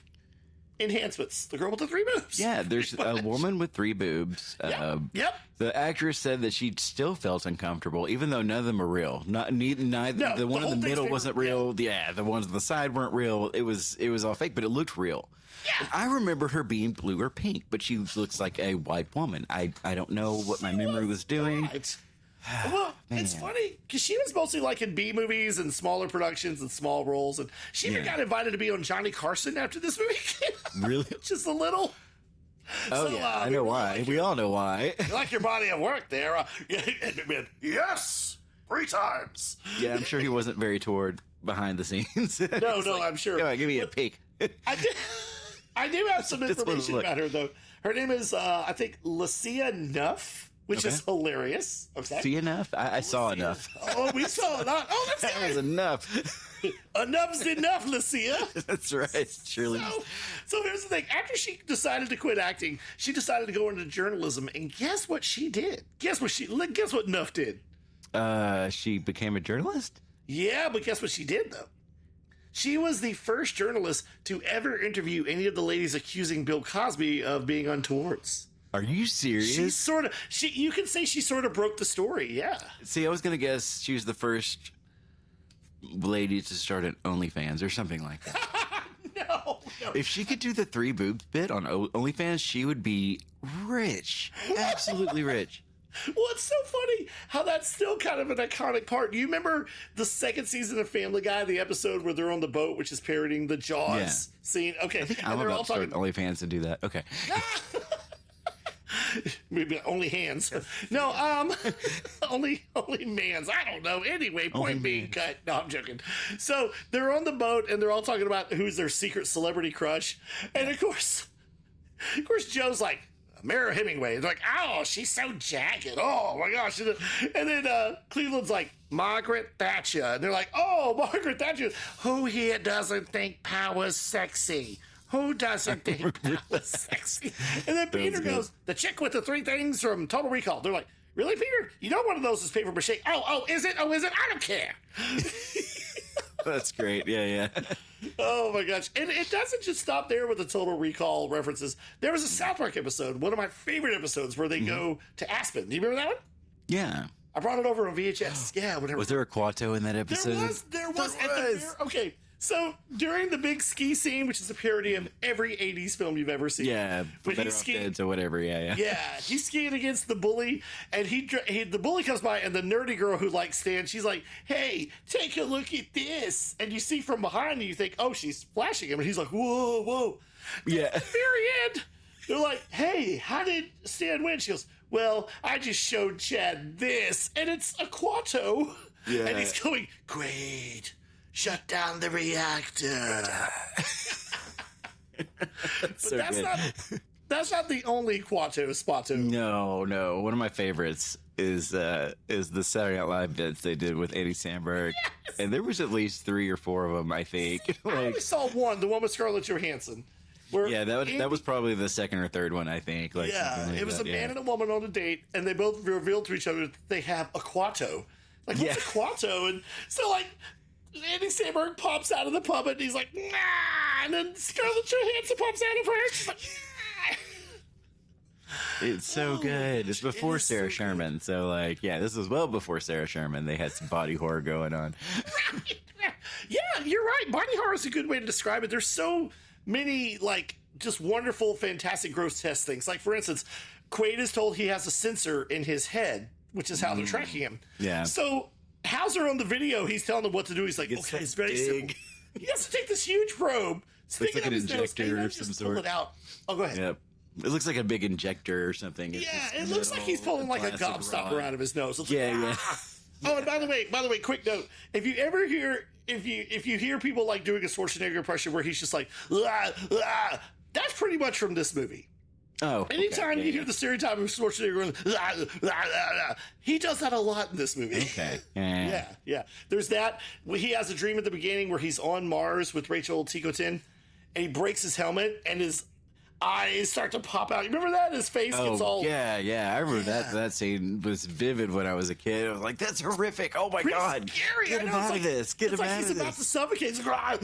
enhancements. The girl with the 3 boobs. Yeah, there's a woman with 3 boobs. Yep. The actress said that she still felt uncomfortable, even though none of them are real. Neither the one in the middle wasn't real. Yeah, the ones on the side weren't real. It was all fake, but it looked real. Yeah. And I remember her being blue or pink, but she looks like a white woman. I don't know what my memory was doing. Well, it's funny because she was mostly like in B movies and smaller productions and small roles, and she even got invited to be on Johnny Carson after this movie came out. Really? Just a little. Oh, so, I know why. We all know why. You like your body of work there. Yes, 3 times. Yeah, I'm sure he wasn't very toward behind the scenes. No, I'm sure. Come on, give me a peek. I do have some information about her, though. Her name is, I think, Lucia Nuff, which is hilarious. Okay. See enough? I saw enough. Oh, we saw enough. Oh, that's that was enough. Enough's enough, Lucia. That's right, Shirley. So here's the thing. After she decided to quit acting, she decided to go into journalism, and guess what she did? Guess what Nuff did? She became a journalist? Yeah, but guess what she did, though? She was the first journalist to ever interview any of the ladies accusing Bill Cosby of being untowards. Are you serious? You can say she sort of broke the story, yeah. See, I was going to guess she was the first lady to start an OnlyFans or something like that. No. If she could do the 3 boobs bit on OnlyFans, she would be rich. Absolutely rich. Well, it's so funny how that's still kind of an iconic part. You remember the second season of Family Guy, the episode where they're on the boat, which is parodying the Jaws scene? Okay. I think I'm about to start OnlyFans to do that. Okay. Maybe only hands. No, only mans. I don't know. Anyway, point being cut. No, I'm joking. So they're on the boat and they're all talking about who's their secret celebrity crush. And of course, Joe's like, Mara Hemingway. They're like, oh, she's so jagged. Oh my gosh. And then Cleveland's like, Margaret Thatcher. And they're like, oh, Margaret Thatcher. Who here doesn't think power's sexy? Who doesn't think power's sexy? And then Peter goes, the chick with the 3 things from Total Recall. They're like, really, Peter? You know one of those is paper mache. Oh, is it? I don't care. That's great. Yeah. Oh my gosh. And it doesn't just stop there with the Total Recall references. There was a South Park episode, one of my favorite episodes, where they go to Aspen. Do you remember that one? Yeah. I brought it over on VHS. Yeah, whatever. Was there a Quato in that episode? There was. Okay, so during the big ski scene, which is a parody of every 80s film you've ever seen. Yeah, when Better Off Dead or whatever, yeah. Yeah, he's skiing against the bully, and the bully comes by, and the nerdy girl who likes Stan, she's like, hey, take a look at this. And you see from behind, and you think, oh, she's flashing him, and he's like, whoa. Yeah. At the very end, they're like, hey, how did Stan win? She goes, well, I just showed Chad this, and it's a Quato. Yeah. And he's going, great. Shut down the reactor. But So that's not the only Quato Spato. No. One of my favorites is the Saturday Night Live bits they did with Andy Samberg. Yes. And there was at least 3 or 4 of them, I think. I only saw one, the one with Scarlett Johansson. That was probably the second or third one, I think. It was a man and a woman on a date, and they both revealed to each other that they have a Quato. Like, what's a Quato? And so, like, Andy Samberg pops out of the pub, and he's like, nah! And then Scarlett Johansson pops out of her, and she's like, nah! It's so good. It's before Sarah Sherman. So, like, yeah, this was well before Sarah Sherman. They had some body horror going on. Yeah, you're right. Body horror is a good way to describe it. There's so many, like, just wonderful, fantastic, grotesque things. Like, for instance, Quaid is told he has a sensor in his head, which is how they're tracking him. Yeah. So Hauser on the video, he's telling them what to do. He's like, okay, it's very simple. He has to take this huge probe, stick it like up an his nose, injector and of some just sort. pull it out. Oh, go ahead. Yep. It looks like a big injector or something. It's It looks like he's pulling like a gobstopper rod out of his nose. It's Yeah. Oh, and by the way, quick note: if you ever hear, if you hear people like doing a Schwarzenegger impression where he's just like, that's pretty much from this movie. Oh, Anytime you hear the stereotype of Schwarzenegger, he does that a lot in this movie. Okay. Yeah. There's that. He has a dream at the beginning where he's on Mars with Rachel Ticotin, and he breaks his helmet, and his eyes start to pop out. You remember that? His face gets all... Yeah. I remember that scene was vivid when I was a kid. I was like, that's horrific. Oh, my God. Scary. Get him out of this. Get him out of this. He's about to suffocate. He's like,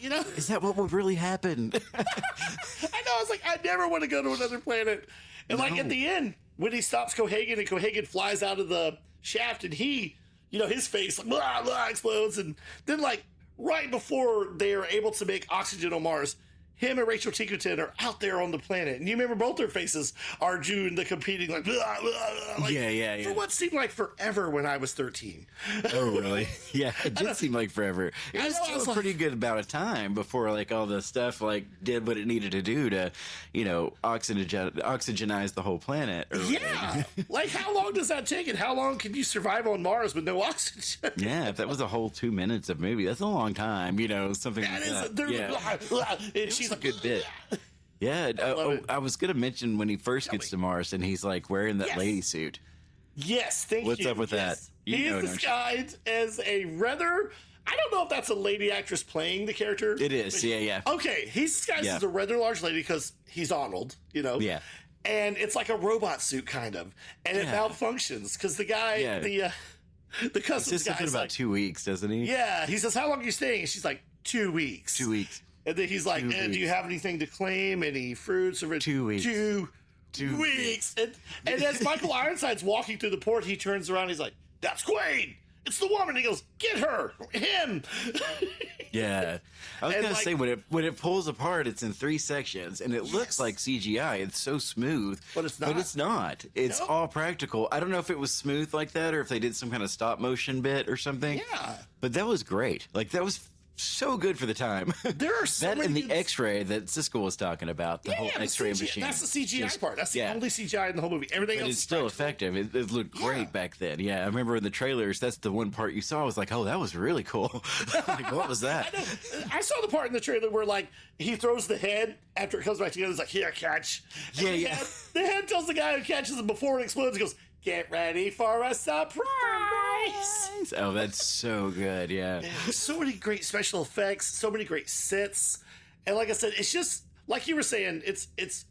you know? Is that what would really happen? I know. I was like, I never want to go to another planet. And like at the end, when he stops Cohagen and Cohagen flies out of the shaft and he, you know, his face like, explodes. And then like right before they are able to make oxygen on Mars, him and Rachel Ticotin are out there on the planet. And you remember both their faces are June, the competing like, yeah. For what seemed like forever when I was 13. Oh, really? Yeah, it did seem like forever. It was I was still a pretty good amount of time before like all the stuff like did what it needed to do to, you know, oxygenize the whole planet. Yeah. Like how long does that take and how long can you survive on Mars with no oxygen? Yeah, if that was a whole 2 minutes of movie, that's a long time, you know, something like that. Yeah. And she's a good bit. Yeah. I was going to mention when he first gets to Mars and he's like wearing that lady suit. Yes, thank you. What's up with that? He is disguised as a rather... I don't know if that's a lady actress playing the character. It is, yeah. Okay, he's disguised as a rather large lady because he's Arnold, you know? Yeah. And it's like a robot suit, kind of. And it malfunctions because the guy, the customs guy, about 2 weeks, doesn't he? Yeah, he says, how long are you staying? And she's like, 2 weeks. 2 weeks. And then he's like, do you have anything to claim? Any fruits? Or 2 weeks. 2 weeks. And as Michael Ironside's walking through the port, he turns around. He's like, that's Quaid. It's the woman. He goes, get her. Him. Yeah. I was going to say, when it pulls apart, it's in 3 sections, and it looks like CGI. It's so smooth. But it's not. It's all practical. I don't know if it was smooth like that or if they did some kind of stop motion bit or something. Yeah. But that was great. Like, that was so good for the time. There are so that many and the X-ray that Siskel was talking about, the whole X-ray machine. That's the CGI part. That's the only CGI in the whole movie. Everything else is still effective. It looked great back then. Yeah, I remember in the trailers, that's the one part you saw. I was like, oh, that was really cool. Like, what was that? I saw the part in the trailer where, like, he throws the head after it comes back together. It's like, here, catch. Yeah. The head tells the guy who catches it before it explodes, he goes, get ready for a surprise. Oh, that's so good. Yeah. So many great special effects, so many great sets. And like I said, it's just like you were saying, it's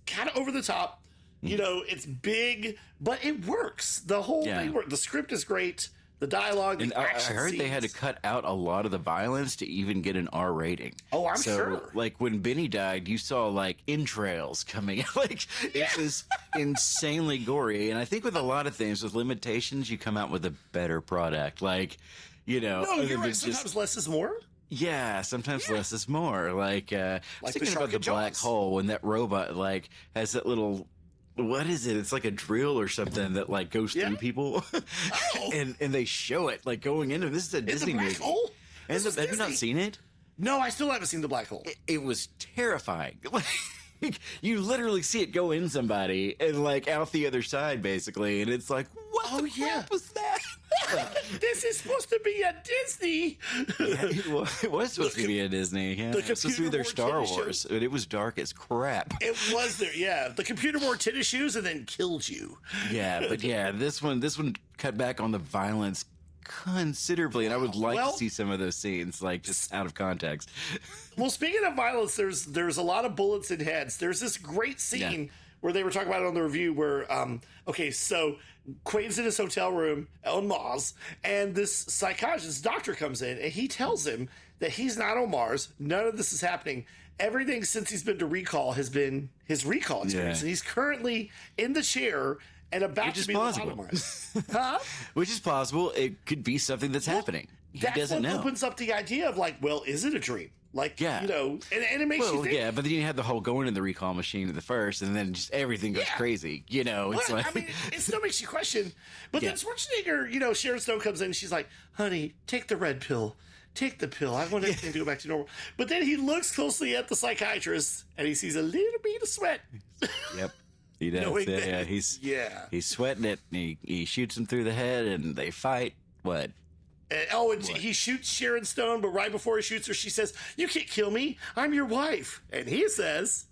kind of over the top. You know, it's big, but it works. The whole thing works. The script is great. The dialogue, And the I action heard they had to scenes. cut out a lot of the violence to even get an R rating. Oh, I'm sure. Like when Benny died, you saw like entrails coming out. Like it was insanely gory. And I think with a lot of things, with limitations, you come out with a better product. Like, you know, No, other you're than right. Sometimes less is more. yeah, sometimes less is more. Like, I was Like the thinking shark about the in black Jaws. hole when that robot like has that little. What is it? It's like a drill or something that like goes Yeah. through people, Oh. and they show it like going into this is a In the Disney black movie. hole? And This is have you not Disney. seen it? No, I still haven't seen the black hole. It was terrifying. Like you literally see it go in somebody and like out the other side basically, and it's like, what Oh, the yeah. crap was that? This is supposed to be a Disney. It was supposed to be a Disney. Yeah, the it was supposed to be their computer Star wore tennis Wars, but it was dark as crap. It was there, yeah. The computer wore tennis shoes and then killed you. Yeah, but yeah, this one cut back on the violence considerably, and I would like Well- to see some of those scenes, like just out of context. Well, speaking of violence, there's a lot of bullets and heads. There's this great scene where they were talking about it on the review where, okay, so Quaid's in his hotel room on Mars, and this psychologist doctor comes in, and he tells him that he's not on Mars. None of this is happening. Everything since he's been to recall has been his recall experience, Yeah. and he's currently in the chair and about Which to is be possible. lobotomized. Huh? Which is possible. It could be something that's happening. He That's doesn't what know. opens up the idea of like, well, is it a dream? Like, Yeah. you know, and it makes you Well, think. yeah, but then you had the whole going in the recall machine at the first, and then just everything goes Yeah. crazy. You know, it's Well, like I mean, it still makes you question. But Yeah. then Schwarzenegger, you know, Sharon Stone comes in and she's like, honey, take the red pill. Take the pill. I want everything to go back to normal. But then he looks closely at the psychiatrist and he sees a little bit of sweat. yep, he does. Knowing Yeah, that- yeah, he's sweating it. And he shoots him through the head, and they fight. What? And he shoots Sharon Stone, but right before he shoots her, she says, you can't kill me. I'm your wife. And he says,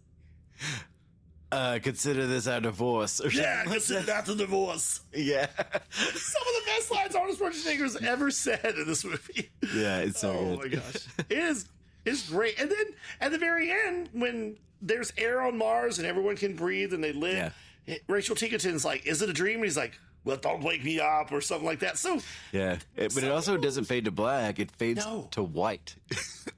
Consider this our divorce. Or yeah, something like consider that. that a divorce. Yeah, Some of the best lines Arnold Schwarzenegger's ever said in this movie. yeah, it's so Oh good. my gosh. It's great. And then at the very end, when there's air on Mars and everyone can breathe and they live, Rachel Ticotin's like, is it a dream? And he's like, well, don't wake me up or something like that. So Yeah, but it also doesn't fade to black. It fades No. to white.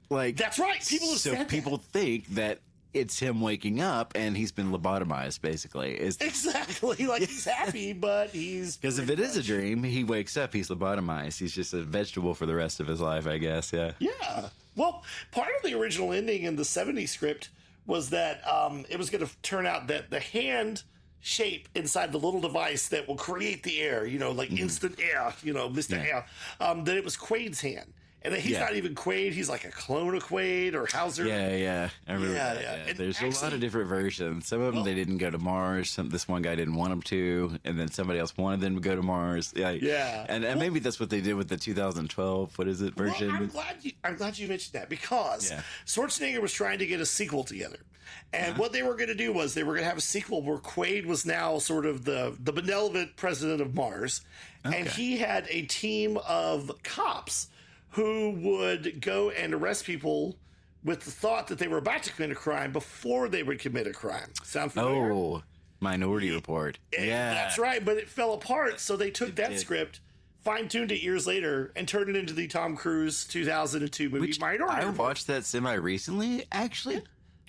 Like that's right. People have so said people think that it's him waking up and he's been lobotomized. Basically, is that. Exactly. Like he's happy, but he's. because if it is a dream, he wakes up, he's lobotomized. He's just a vegetable for the rest of his life, I guess. Yeah. Yeah. Well, part of the original ending in the 70s script was that it was going to turn out that the hand shape inside the little device that will create the air, you know, like instant air, you know, Mr. Air, that it was Quaid's hand. And that he's not even Quaid, he's like a clone of Quaid or Hauser. Yeah. I remember Yeah, that. yeah. Yeah. And There's a lot actually- of different versions. Some of them they didn't go to Mars. This one guy didn't want them to, and then somebody else wanted them to go to Mars. Yeah. And maybe that's what they did with the 2012. What is it version? Well, I'm glad you mentioned that because Yeah. Schwarzenegger was trying to get a sequel together. And what they were going to do was they were going to have a sequel where Quaid was now sort of the benevolent president of Mars. And he had a team of cops who would go and arrest people with the thought that they were about to commit a crime before they would commit a crime. Sound familiar? Oh, Minority Report. Yeah, That's right, but it fell apart, so they took that did. script, fine-tuned it years later, and turned it into the Tom Cruise 2002 movie Which Minority I Report. watched that semi-recently. Actually,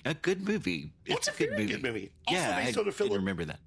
a good movie. It's a very good movie. Also Yeah, based I on a didn't Philip. remember that.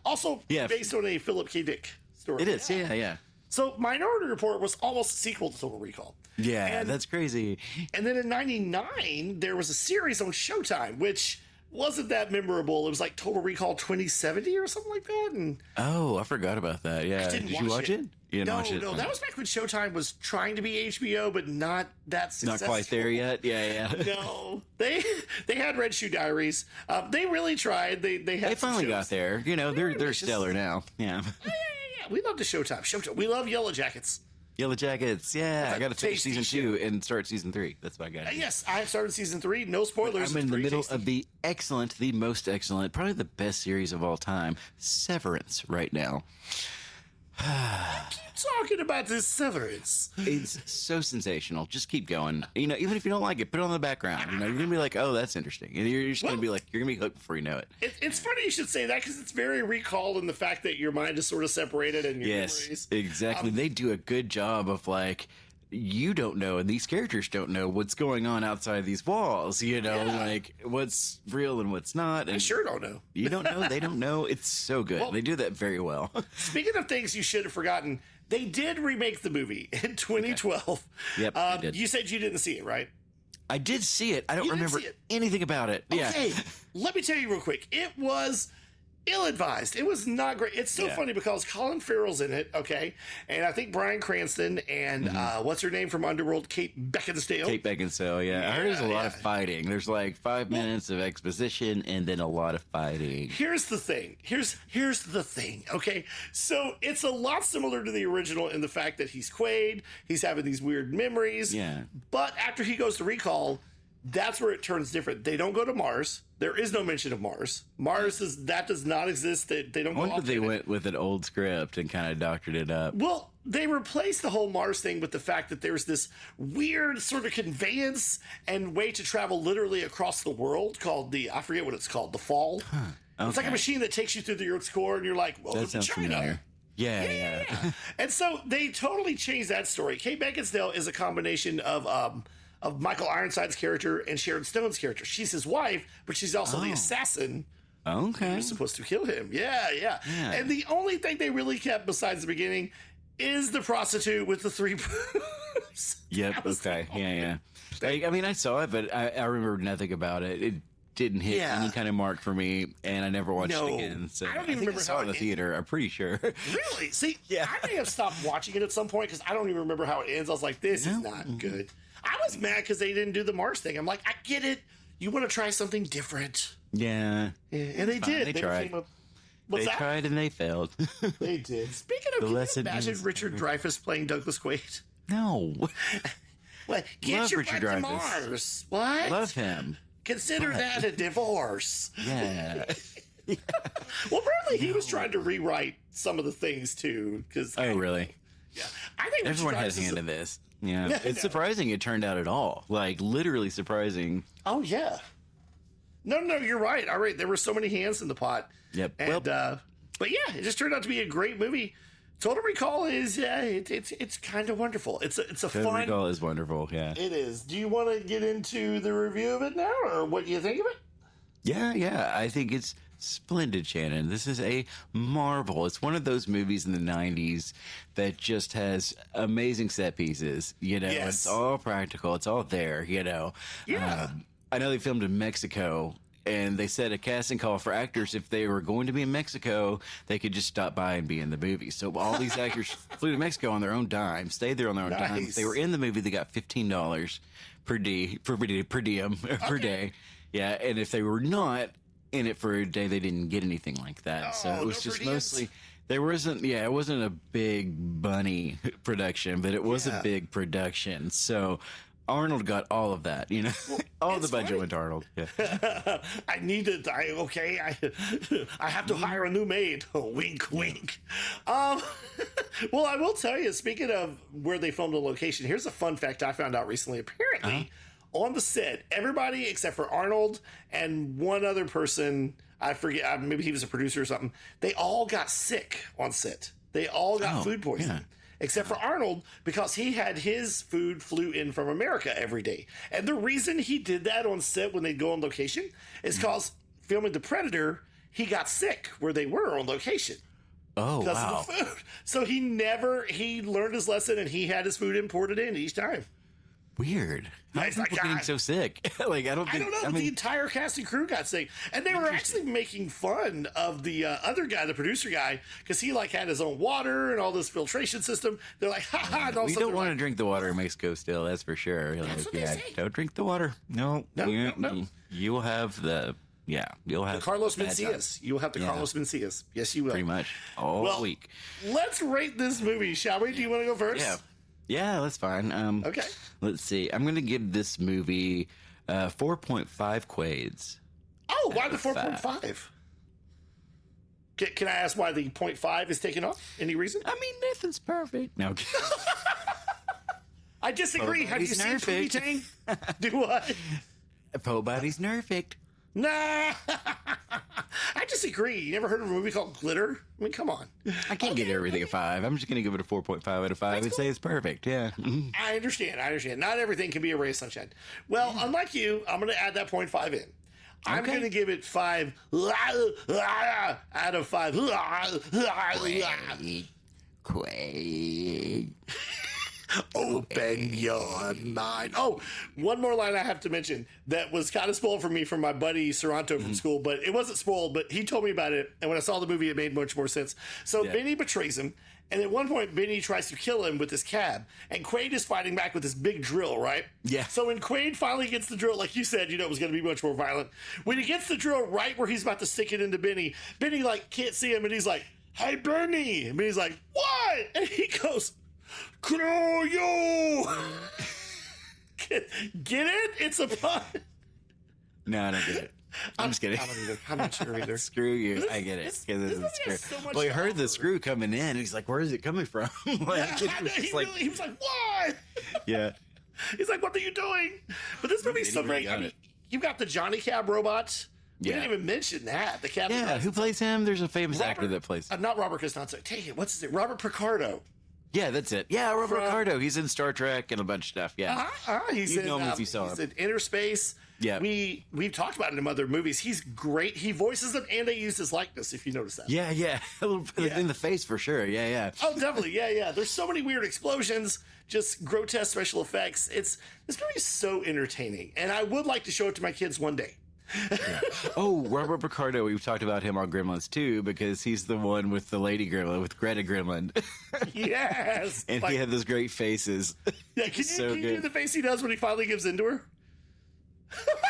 Also Yeah. based on a Philip K. Dick story. It is. Yeah. So Minority Report was almost a sequel to Total Recall. Yeah, And- that's crazy. And then in '99, there was a series on Showtime, which wasn't that memorable. It was like Total Recall 2070 or something like that. And Oh, I forgot about that. Yeah. didn't Did you watch it? You didn't no, watch it? no, that was back when Showtime was trying to be HBO, but not that not successful. quite there yet. Yeah. No, they had Red Shoe Diaries. They really tried. They had They some finally shows. got there. You know, they're ambitious. stellar now. Yeah. Yeah. We love the Showtime. Showtime. We love Yellow Jackets. Yellow Jackets. Yeah, That's I got to a finish tasty season 2 and start season 3. That's what I got. Yes, I have started season 3. No spoilers. I'm in It's the pretty middle tasty. of the most excellent, probably the best series of all time, Severance, right now. Keep talking about this Severance. It's so sensational. Just keep going. You know, even if you don't like it, put it on the background. You know, you're gonna be like, oh, that's interesting. And you're just gonna be like, you're gonna be hooked before you know it. It's funny you should say that because it's very recalled in the fact that your mind is sort of separated and your memories. Exactly. They do a good job of like, you don't know, and these characters don't know what's going on outside these walls. You know, like what's real and what's not. And I sure don't know. You don't know. They don't know. It's so good. Well, they do that very well. Speaking of things you should have forgotten, they did remake the movie in 2012. Okay. Yep, they did. You said you didn't see it, right? I did see it. I don't remember anything about it. Okay, Yeah. let me tell you real quick. It was ill-advised. It was not great. It's so funny because Colin Farrell's in it, okay? And I think Bryan Cranston and what's her name from Underworld? Kate Beckinsale. Kate Beckinsale, yeah. I heard there's a lot of fighting. There's like 5 minutes of exposition and then a lot of fighting. Here's the thing. Here's the thing, okay? So it's a lot similar to the original in the fact that he's Quaid, he's having these weird memories. Yeah. But after he goes to recall, that's where it turns different. They don't go to Mars. There is no mention of Mars. That does not exist. They don't go I wonder off if they planet. went with an old script and kind of doctored it up. Well, they replaced the whole Mars thing with the fact that there's this weird sort of conveyance and way to travel literally across the world called I forget what it's called, the Fall. Okay. It's like a machine that takes you through the Earth's core and you're like, welcome That to sounds China. familiar. Yeah. And so they totally changed that story. Kate Beckinsale is a combination of Michael Ironside's character and Sharon Stone's character. She's his wife, but she's also the assassin Okay. who's supposed to kill him. Yeah. And the only thing they really kept besides the beginning is the prostitute with the 3 boobs. Yep. Okay. Yeah. I mean, I saw it, but I remember nothing about it. It didn't hit any kind of mark for me, and I never watched it again. So I don't even think remember I saw how it in the it theater. I'm pretty sure. Really? See, I may have stopped watching it at some point because I don't even remember how it ends. I was like, this is not good. I was mad because they didn't do the Mars thing. I'm like, I get it. You want to try something different. Yeah. And they did. They tried. What's They that? tried and they failed. They did. Speaking of, The can you lesson imagine is- Richard Dreyfuss playing Douglas Quaid? No. What? Get Love your Richard butt to Dreyfuss. Mars. What? Love him. Consider that a divorce. Yeah. Well, apparently he was trying to rewrite some of the things too. Oh, really? Yeah. I think Everyone Richard has a Dreyfuss hand is in this. Yeah. It's surprising it turned out at all. Like, literally surprising. Oh, yeah. No, you're right. All right. There were so many hands in the pot. Yep. And, but yeah, it just turned out to be a great movie. Total Recall is, it's kind of wonderful. It's a Total fun. Recall is wonderful. Yeah. It is. Do you want to get into the review of it now, or what do you think of it? Yeah. I think it's splendid, Shannon. This is a marvel. It's one of those movies in the 90s that just has amazing set pieces. You know, Yes. It's all practical. It's all there, you know. Yeah. I know they filmed in Mexico, and they set a casting call for actors. If they were going to be in Mexico, they could just stop by and be in the movie. So all these actors flew to Mexico on their own dime, stayed there on their own dime. If they were in the movie, they got $15 per diem per day. Yeah, and if they were not in it for a day, they didn't get anything like that. So it was just per diems? mostly. It wasn't a big bunny production, but it was a big production. So Arnold got all of that, you know, all the budget went to Arnold. Yeah. I need to. I have to hire a new maid. Wink, wink. Well, I will tell you. Speaking of where they filmed the location, here's a fun fact I found out recently. Apparently, on the set, everybody except for Arnold and one other person, I forget, maybe he was a producer or something. They all got sick on set. They all got food poisoning. yeah. Except for Arnold, because he had his food flew in from America every day. And the reason he did that on set when they'd go on location is because filming The Predator, he got sick where they were on location Oh, because wow. of the food. So he learned his lesson and he had his food imported in each time. Weird. How are It's like, people getting God. so sick? Like, I don't I think. don't know, but the entire cast and crew got sick, and they were actually making fun of the other guy, the producer guy, because he like had his own water and all this filtration system. They're like, ha ha! And all of a we sudden don't they're want to like, drink the water in Mexico still, that's for sure. That's what they say. Don't drink the water. No. No, you, no. you will have you'll have Carlos bad Mencias. times. You will have to Carlos Mencias. Yes, you will. Pretty much all week. Let's rate this movie, shall we? Do you want to go first? Yeah, that's fine. Okay. Let's see. I'm going to give this movie 4.5 Quaids. Oh, why the 4.5? Can I ask why the 0.5 is taken off? Any reason? I mean, Nathan's perfect. No. I disagree. Have you seen Pootie Tang? Do what? Po body's perfect. Nah. I disagree. You never heard of a movie called Glitter? I mean, come on. I can't give everything a 5. I'm just going to give it a 4.5 out of 5 and say it's perfect. Yeah. I understand. Not everything can be a ray of sunshine. Well, unlike you, I'm going to add that 0.5 in. I'm going to give it 5 out of 5. Quaid. Open your mind. Oh, one more line I have to mention that was kind of spoiled for me from my buddy Saranto from school, but it wasn't spoiled, but he told me about it, and when I saw the movie, it made much more sense. So Benny betrays him, and at one point, Benny tries to kill him with his cab, and Quaid is fighting back with this big drill, right? Yeah. So when Quaid finally gets the drill, like you said, it was going to be much more violent. When he gets the drill right where he's about to stick it into Benny, Benny, can't see him, and he's like, "Hey, Benny!" And Benny's like, "What?" And he goes, "Cryo!" Get it? It's a pun. No, I don't get it. I'm just kidding. I'm not sure either. Screw you. I get it. This movie has so much Well, he heard the to screw coming in, and he's like, "Where is it coming from?" He was like, "What?" Yeah. He's like, "What are you doing?" But this movie's so great. I mean, you've got the Johnny Cab robot. We didn't even mention that. The cab. Yeah, who plays him? There's a famous actor that plays him. Not Robert Costanzo. Dang it, what's his name? Robert Picardo. Yeah, that's it. Yeah, Robert Ricardo. He's in Star Trek and a bunch of stuff. Yeah. He's You'd know him if you saw he's him. in Inner Space. Yeah. We've talked about it in other movies. He's great. He voices them, and they use his likeness, if you notice that. Yeah. In the face for sure. Yeah. Oh, definitely. Yeah. There's so many weird explosions, just grotesque special effects. This movie is so entertaining, and I would like to show it to my kids one day. Yeah. Oh, Robert Picardo. We've talked about him on Gremlins too, because he's the one with the lady gremlin, with Greta Gremlin. Yes. And he had those great faces. Yeah, can you do the face he does when he finally gives into her?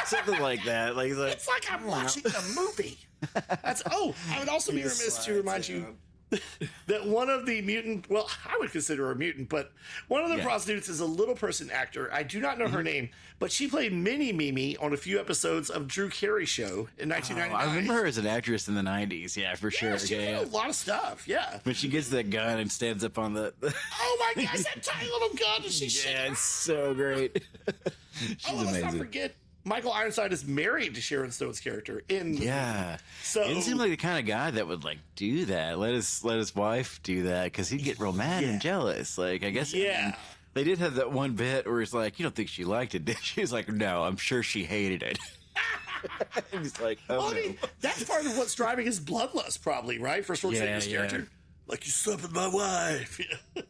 Something like that. It's like I'm watching a movie. I would also be remiss to remind you that one of the mutant, well, I would consider her a mutant, but one of the prostitutes is a little person actor. I do not know her name, but she played Mini Mimi on a few episodes of Drew Carey Show in 1999. I remember her as an actress in the 90s. Yeah, for sure. She did a lot of stuff. Yeah. When she gets that gun and stands up on the oh my gosh, that tiny little gun. And she's it's so great. She's amazing. Let's not forget, Michael Ironside is married to Sharon Stone's character in So he seemed like the kind of guy that would do that. Let his wife do that, because he'd get real mad and jealous. I guess they did have that one bit where he's like, "You don't think she liked it, did she?" He's like, "No, I'm sure she hated it." He's like, "Oh, I mean, that's part of what's driving his bloodlust, probably, right? For Schwarzenegger's character. Like, you slept with my wife.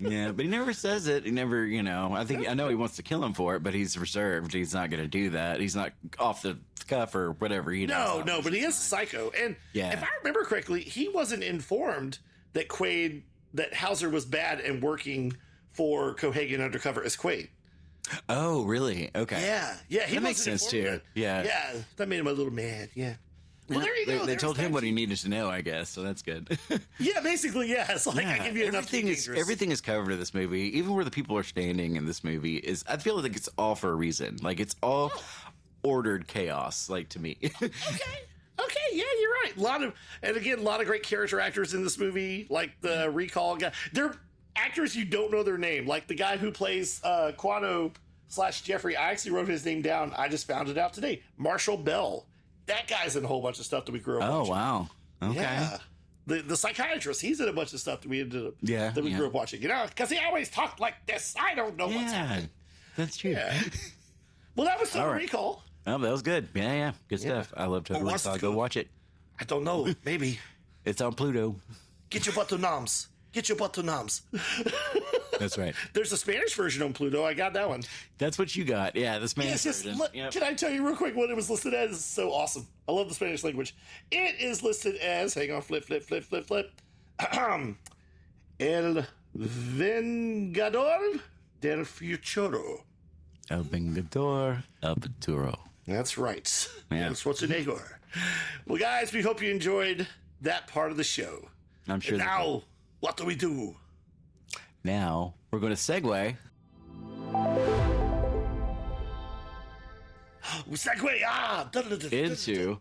Yeah, but he never says it. He never, I know he wants to kill him for it, but he's reserved. He's not going to do that. He's not off the cuff or whatever. No, but he is psycho. And if I remember correctly, he wasn't informed that Hauser was bad and working for Cohagen undercover as Quaid. Oh, really? Okay. Yeah. That makes sense too. Yeah, that made him a little mad. Yeah. Well, there you go. They told him what he needed to know, I guess, so that's good. Yeah, basically, yeah. It's like, I give you enough. Everything is covered in this movie. Even where the people are standing in this movie I feel like it's all for a reason. It's all ordered chaos, to me. Okay, yeah, you're right. A lot of great character actors in this movie, like the recall guy. They're actors you don't know their name, like the guy who plays Quano/Jeffrey. I actually wrote his name down. I just found it out today. Marshall Bell. That guy's in a whole bunch of stuff that we grew up watching. Oh, wow. Okay. Yeah. The psychiatrist, he's in a bunch of stuff that we grew up watching. Because he always talked like this. I don't know what's happening. That's true. Yeah. Well, that was Total Recall. Oh, that was good. Yeah. Good stuff. I love Total Recall. Go watch it. I don't know. Maybe. It's on Pluto. Get your butt to NOMS. That's right. There's a Spanish version on Pluto. I got that one. That's what you got. Yeah, the Spanish version. Can I tell you real quick what it was listed as? It's so awesome. I love the Spanish language. It is listed as, hang on, flip. El Vengador del Futuro. El Vengador del Futuro. That's right. Yeah. That's Schwarzenegger. Well, guys, we hope you enjoyed that part of the show. I'm sure. And now, what do we do? Now, we're going to segue. Segue! Into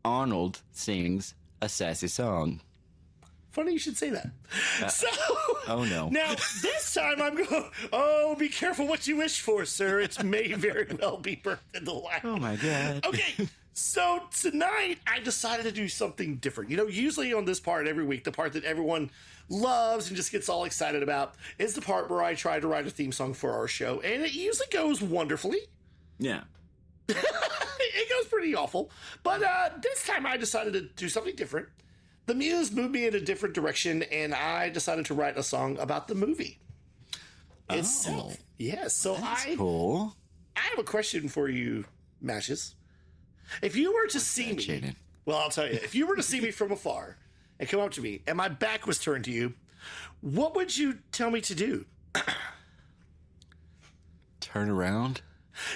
Arnold Sings a sassy song. Funny you should say that. Oh, no. Now, this time I'm going, oh, be careful what you wish for, sir. It may very well be birthed in the light. Oh, my God. Okay, so tonight I decided to do something different. You know, usually on this part every week, the part that everyone loves and just gets all excited about is the part where I try to write a theme song for our show, and it usually goes wonderfully. Yeah. It goes pretty awful. But this time I decided to do something different. The muse moved me in a different direction, and I decided to write a song about the movie itself. Yes, so That's cool. I have a question for you, Matches. If you were to see me, Shannon? well, I'll tell you, if you were to see me from afar and come up to me, and my back was turned to you, what would you tell me to do? Turn around.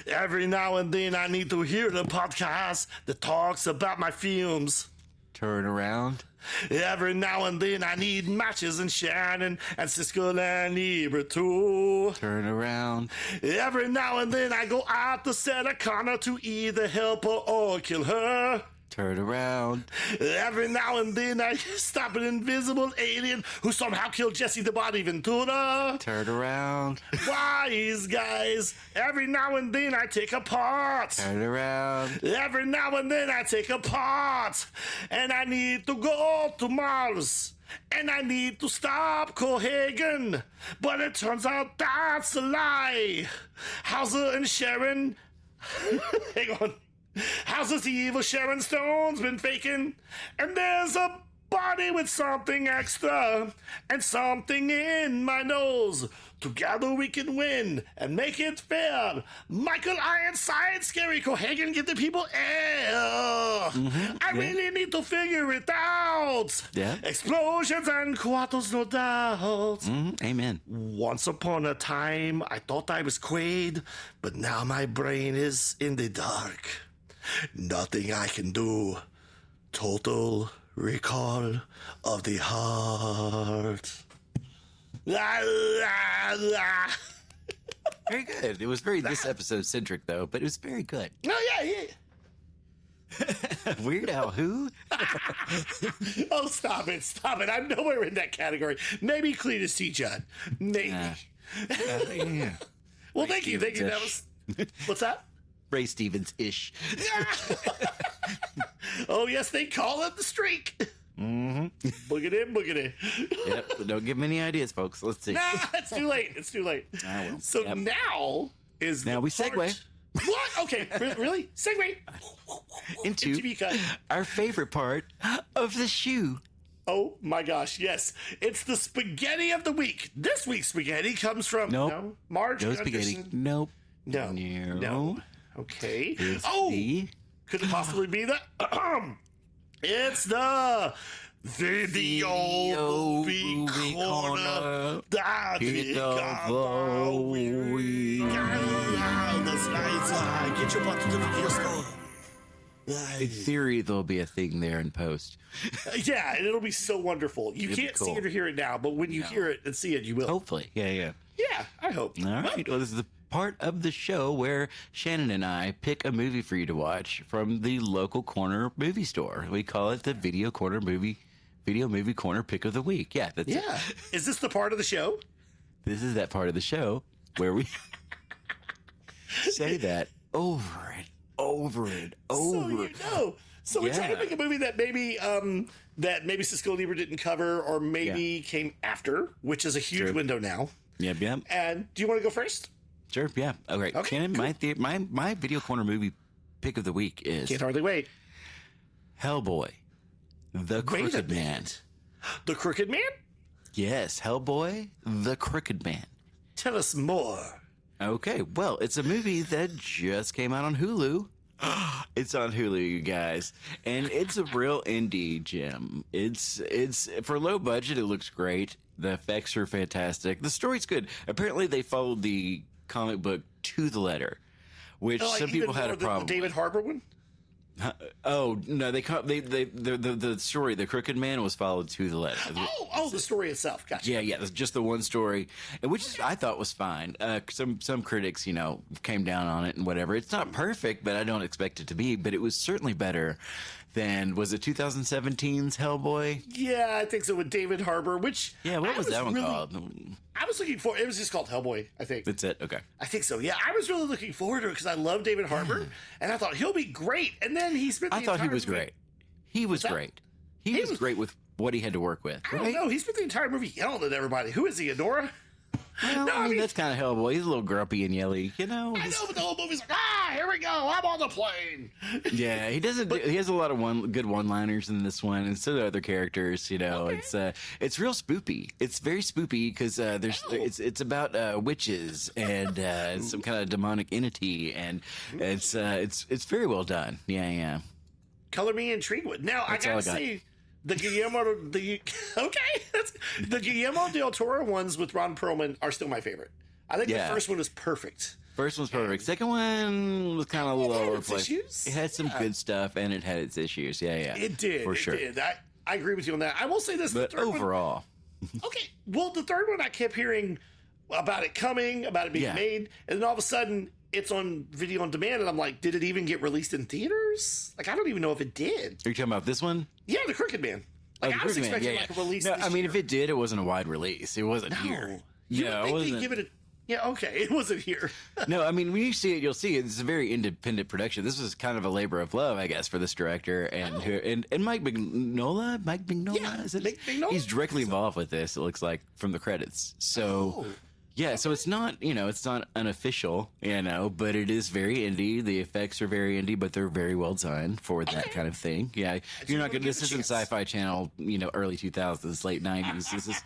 Every now and then I need to hear the podcast that talks about my films. Turn around. Every now and then I need Matches and Shannon and Siskel and Ebert too. Turn around. Every now and then I go out to Sarah Connor to either help her or kill her. Turn around. Every now and then I stop an invisible alien who somehow killed Jesse the Body Ventura. Turn around. Wise guys. Every now and then I take a part. Turn around. Every now and then I take a part. And I need to go to Mars. And I need to stop Cohagen. But it turns out that's a lie. Hauser and Sharon. Hang on. How's this evil Sharon Stone's been faking? And there's a body with something extra and something in my nose. Together we can win and make it fair. Michael Ironside, Scary Cohagen, give the people air. I really need to figure it out. Yeah. Explosions and quartos, no doubt. Amen. Once upon a time, I thought I was Quaid, but now my brain is in the dark. Nothing I can do. Total recall of the heart. Very good. It was very this episode centric, though, but it was very good. Oh, yeah. Weird Al who? Oh, stop it. I'm nowhere in that category. Maybe Cletus T. Judd. Maybe. Yeah. Well, thank you. That was... What's that? Ray Stevens-ish. Oh, yes, they call it the streak. Boogity. Yep. Don't give me any ideas, folks. Let's see. Nah, it's too late. I will. So Yep. now is Now the we part- segue. What? Okay, really? Segue Into MTV cut. our favorite part of the shoe. Oh my gosh, yes. It's the spaghetti of the week. This week's spaghetti comes from Nope. Marge No spaghetti. Anderson. Nope. No. Okay. It's the could it possibly be the it's the video movie corner. Hit the week. That's right. Get your butt to the video store. In theory, there'll be a thing there in post. Yeah, and it'll be so wonderful. You It'll be can't see cool. it or hear it now, but when you hear it and see it, you will. Hopefully. Yeah. Yeah, I hope. All right. Well, this is the part of the show where Shannon and I pick a movie for you to watch from the local corner movie store. We call it the Video Movie Corner Pick of the Week. Yeah, that's it. Yeah. Is this the part of the show? This is that part of the show where we say that over and over and over. So you know. So we're trying to Yeah. make a movie that maybe Siskel Ebert didn't cover or maybe came after, which is a huge True. window now. Yep. And do you want to go first? Sure. Yeah. Okay. Shannon, cool. my Video Corner movie pick of the week is Can't hardly wait. Hellboy, the Wait a Crooked Man. minute. The Crooked Man? Yes, Hellboy, the Crooked Man. Tell us more. Okay, well, it's a movie that just came out on Hulu. It's on Hulu, you guys, and it's a real indie gem. It's for low budget. It looks great. The effects are fantastic. The story's good. Apparently, they followed the comic book to the letter, which some people had a problem. The David with. Harbour one? Oh no, the story, the Crooked Man, was followed to the letter. Oh, the story itself. Gotcha. Yeah, that's just the one story, and which I thought was fine. Some critics, came down on it and whatever. It's not perfect, but I don't expect it to be. But it was certainly better than, was it 2017's Hellboy? Yeah, I think so, with David Harbour, which... Yeah, what was that one called? I was looking for... It was just called Hellboy, I think. That's it? Okay. I think so, yeah. I was really looking forward to it because I love David Harbour, and I thought he'll be great. And then he spent the I thought he entire was movie- great. He was great. He was great with what he had to work with. I don't know. He spent the entire movie yelling at everybody. Who is he, Adora? Well, No, I mean, that's kind of Hellboy. He's a little grumpy and yelly, you know. I know, but the whole movie's like, here we go. I'm on the plane. Yeah, he doesn't. He has a lot of good one-liners in this one, and so do other characters. You know, it's real spoopy. It's very spoopy because it's about witches and some kind of demonic entity, and it's very well done. Yeah. Color me intrigued with. Now, That's I all gotta I got. say, the Guillermo del Toro ones with Ron Perlman are still my favorite. I think the first one is perfect. First one's perfect. Second one was kind of a little had lower its place. issues. It had some good stuff, and it had its issues. Yeah. It did. For sure. It did. I agree with you on that. I will say this. But the third overall, okay. Well, the third one I kept hearing about it coming, about it being made, and then all of a sudden it's on video on demand, and I'm like, did it even get released in theaters? Like, I don't even know if it did. are you talking about this one? Yeah, The Crooked Man. Like, I was Crooked Man, expecting like a release. No, this I mean, year. if it did, it wasn't a wide release. It wasn't here. You No, would it think they'd wasn't. give it a. Yeah, okay, it wasn't here. No, I mean, when you see it, you'll see it. It's a very independent production. This was kind of a labor of love, I guess, for this director and Mike Mignola. Mike Mignola, Yeah, is it? Mike Mignola? He's directly involved with this. It looks like from the credits. So. Yeah, so it's not, it's not unofficial, but it is very indie. The effects are very indie, but they're very well done for that kind of thing. Yeah, you're not going to, this isn't Sci-Fi Channel, early 2000s, late 90s. This is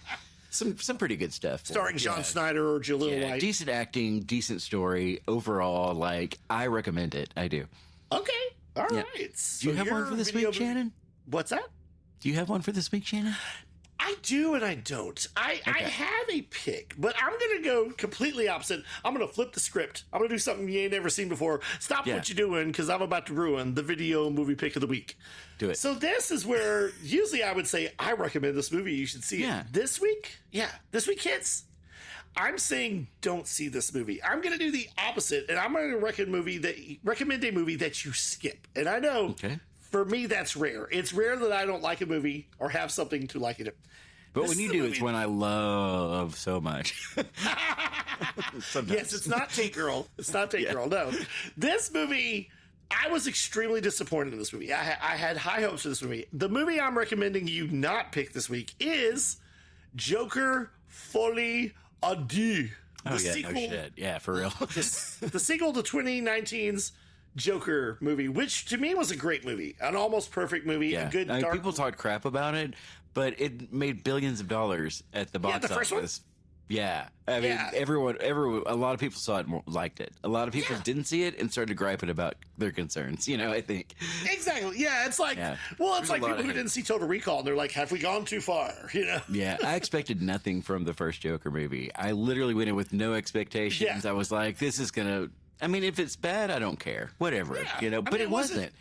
some pretty good stuff. Starring John Snyder or Jaleel White. Decent acting, decent story. Overall, I recommend it. I do. Okay, all right. Do you have one for this week, Shannon? What's that? Do you have one for this week, Shannon? I do and I don't. I have a pick, but I'm going to go completely opposite. I'm going to flip the script. I'm going to do something you ain't never seen before. Stop what you're doing because I'm about to ruin the video movie pick of the week. Do it. So this is where usually I would say I recommend this movie. You should see it. This week, this week, kids, I'm saying don't see this movie. I'm going to do the opposite, and I'm going to recommend a movie that you skip. And I know. Okay. For me, that's rare. It's rare that I don't like a movie or have something to like it. But when you do, it's one I love so much. Yes, it's not Tank Girl. It's not Tank Girl, no. This movie, I was extremely disappointed in this movie. I had high hopes for this movie. The movie I'm recommending you not pick this week is Joker Folie à Deux. Oh, yeah, no shit. Yeah, for real. The sequel to 2019's Joker movie, which to me was a great movie, an almost perfect movie, a good dark. People talk crap about it, but it made billions of dollars at the box the first office. Yeah, I mean, everyone, a lot of people saw it, liked it. A lot of people didn't see it and started griping about their concerns. I think exactly. Yeah, it's like, well, it's like people who didn't see Total Recall and they're like, "Have we gone too far?" Yeah, I expected nothing from the first Joker movie. I literally went in with no expectations. I was like, "This is gonna." I mean, if it's bad, I don't care. Whatever, but it wasn't.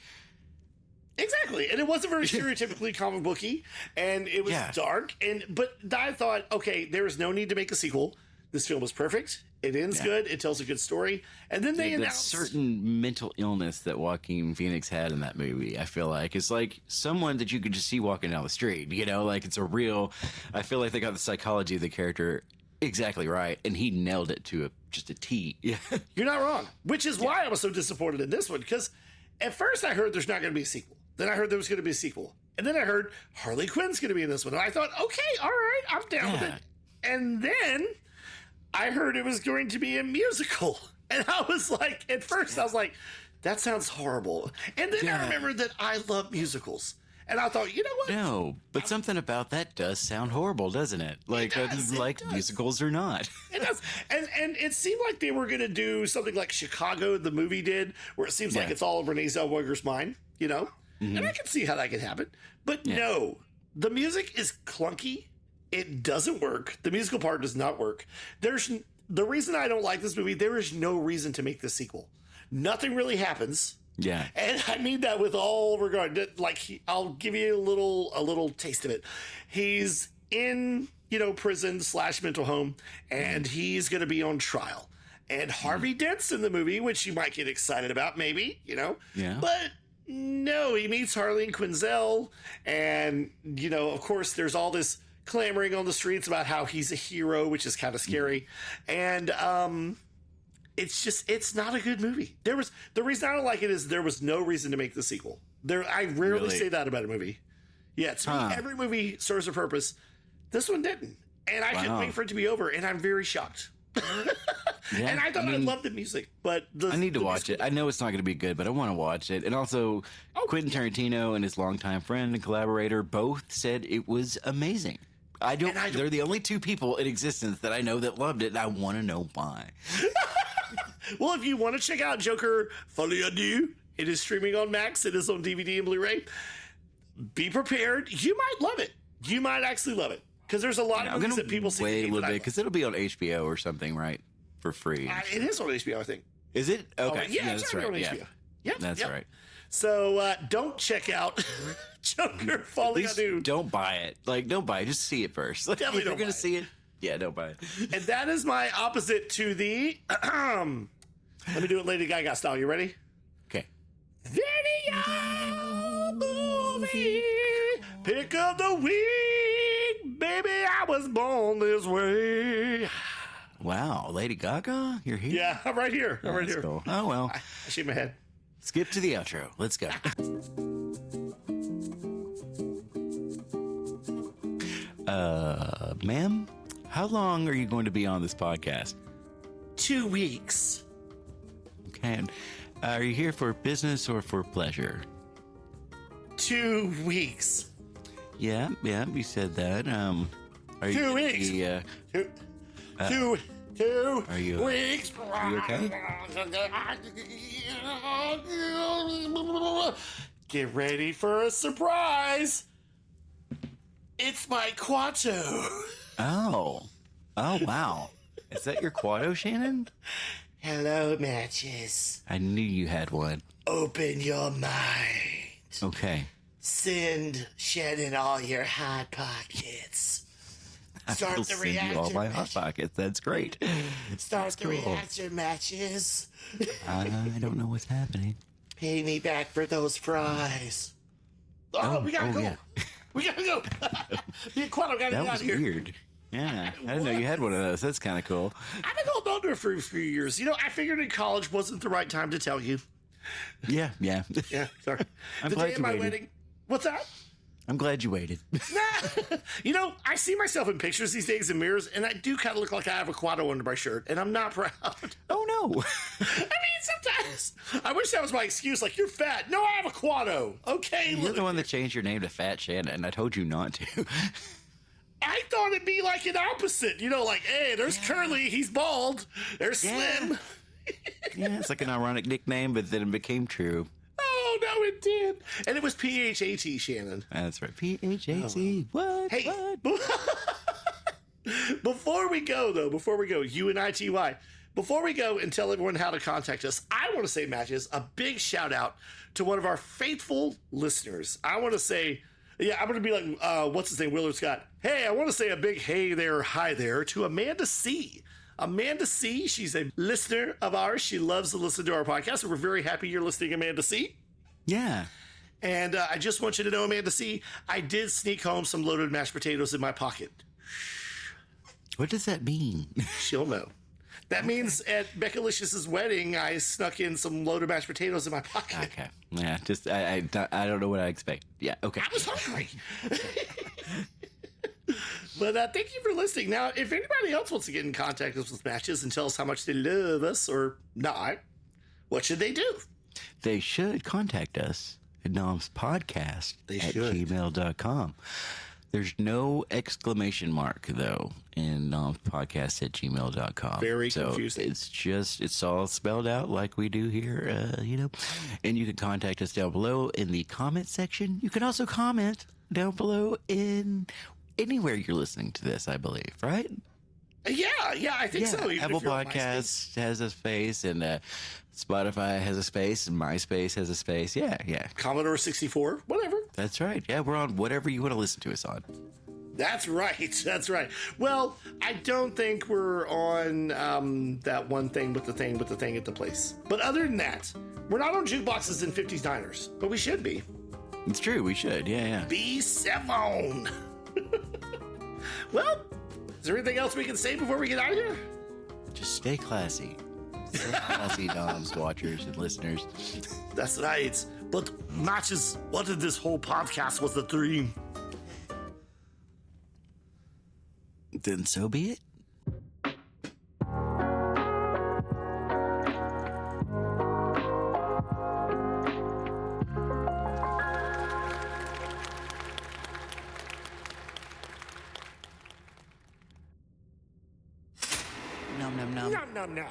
Exactly. And it wasn't very stereotypically comic booky, and it was dark. But I thought, okay, there is no need to make a sequel. This film is perfect. It ends good. It tells a good story. And then they announced certain mental illness that Joaquin Phoenix had in that movie. I feel like it's like someone that you could just see walking down the street. Like it's a real. I feel like they got the psychology of the character exactly right, and he nailed it to just a T. Yeah, you're not wrong. Which is why I was so disappointed in this one, because at first I heard there's not going to be a sequel. Then I heard there was going to be a sequel, and then I heard Harley Quinn's going to be in this one, and I thought, okay, all right, I'm down with it. And then I heard it was going to be a musical, and I was like, at first I was like, that sounds horrible, and then I remembered that I love musicals. And I thought, you know what? No, but something about that does sound horrible, doesn't it? Like, musicals or not. It does. And it seemed like they were going to do something like Chicago, the movie did, where it seems like it's all in Renee Zellweger's mind, And I can see how that could happen. But no, the music is clunky. It doesn't work. The musical part does not work. The reason I don't like this movie, there is no reason to make this sequel. Nothing really happens. Yeah, and I mean that with all regard. Like, I'll give you a little taste of it. He's in, prison / mental home, and he's going to be on trial. And Harvey Dent's in the movie, which you might get excited about, maybe, Yeah. But No, he meets Harleen Quinzel, and, you know, of course, there's all this clamoring on the streets about how he's a hero, which is kind of scary. And it's not a good movie. The reason I don't like it is there was no reason to make the sequel. I rarely say that about a movie. Yeah, to me, every movie serves a purpose. This one didn't. And I couldn't wait for it to be over, and I'm very shocked. Yeah, and I thought I loved the music, but I need to watch it. I know it's not going to be good, but I want to watch it. And also, Quentin Tarantino and his longtime friend and collaborator both said it was amazing. They're the only two people in existence that I know that loved it, and I want to know why. Well, if you want to check out Joker Folie à Deux, it is streaming on Max. It is on DVD and Blu-ray. Be prepared. You might love it. You might actually love it. Because there's a lot of movies that people see. Wait a little bit, because it'll be on HBO or something, right? For free. It is on HBO, I think. Is it? Okay. Yeah, that's right. On Yeah. HBO. Yep, That's right. So don't check out Joker Folie à Deux. Don't buy it. Don't buy it. Just see it first. Definitely if you're going to see it, don't buy it. And that is my opposite to the... let me do it Lady Gaga style. You ready? Okay. Video movie. Pick up the week. Baby, I was born this way. Wow. Lady Gaga? You're here? Yeah, I'm right here. I'm right here. Cool. Oh, well. I shake my head. Skip to the outro. Let's go. Ma'am, how long are you going to be on this podcast? 2 weeks. Okay. Are you here for business or for pleasure? 2 weeks. Yeah, you said that. Are 2 weeks. Two are you, weeks. Are you okay? Get ready for a surprise. It's my Quato. Oh, wow. Is that your Quato, Shannon? Hello, matches. I knew you had one. Open your mind. Okay. Send Shannon all your hot pockets. Start I'll the send you all my hot pockets. That's great. Start the reaction matches. I don't know what's happening. Pay me back for those fries. Oh, we gotta go. Yeah. We gotta go. Me and Quato gotta That get out was of here. weird. Yeah, I didn't know you had one of those. That's kind of cool. I've been holding on to it for a few years. You know, I figured in college wasn't the right time to tell you. Yeah. Yeah, sorry. I'm the glad day of you my waited. wedding. What's that? I'm glad you waited. You know, I see myself in pictures these days in mirrors, and I do kind of look like I have a Quato under my shirt, and I'm not proud. Oh, no. I mean, sometimes I wish that was my excuse. Like, you're fat. No, I have a Quato. Okay, You're look. the one that changed your name to Fat Shannon. I told you not to. I thought it'd be like an opposite. You know, like, hey, there's Curly. He's bald. There's Slim. Yeah, it's like an ironic nickname, but then it became true. Oh, no, it did. And it was PHAT, Shannon. That's right. PHAT. What? Hey, What? before we go, UNITY, before we go and tell everyone how to contact us, I want to say, Matches, a big shout out to one of our faithful listeners. I want to say, I'm going to be like, what's his name, Willard Scott. Hey, I want to say a big hey there, hi there to Amanda C. Amanda C., she's a listener of ours. She loves to listen to our podcast, and we're very happy you're listening, Amanda C. Yeah. And I just want you to know, Amanda C., I did sneak home some loaded mashed potatoes in my pocket. What does that mean? She'll know. That means at Beckalicious' wedding, I snuck in some loaded mashed potatoes in my pocket. Okay. Yeah, just, I don't know what I expect. Yeah, okay. I was hungry. But thank you for listening. Now, if anybody else wants to get in contact with us with Matches and tell us how much they love us or not, what should they do? They should contact us at nomspodcast at gmail.com. There's no exclamation mark, though, in nomspodcast at gmail.com. Very confusing. It's all spelled out like we do here, And you can contact us down below in the comment section. You can also comment down below in anywhere you're listening to this, I believe, right? Yeah, I think so. Even Apple if you're on Podcasts has a space, and Spotify has a space, and MySpace has a space. Yeah. Commodore 64, whatever. That's right. Yeah, we're on whatever you want to listen to us on. That's right. That's right. Well, I don't think we're on that one thing with the thing at the place. But other than that, we're not on jukeboxes in 50s diners, but we should be. It's true. We should. Yeah. B7. Well, is there anything else we can say before we get out of here? Just stay classy. Stay classy, Noms watchers and listeners. That's right. But Matches, what if this whole podcast was a dream? Then so be it. Nom nom nom. Nom nom nom.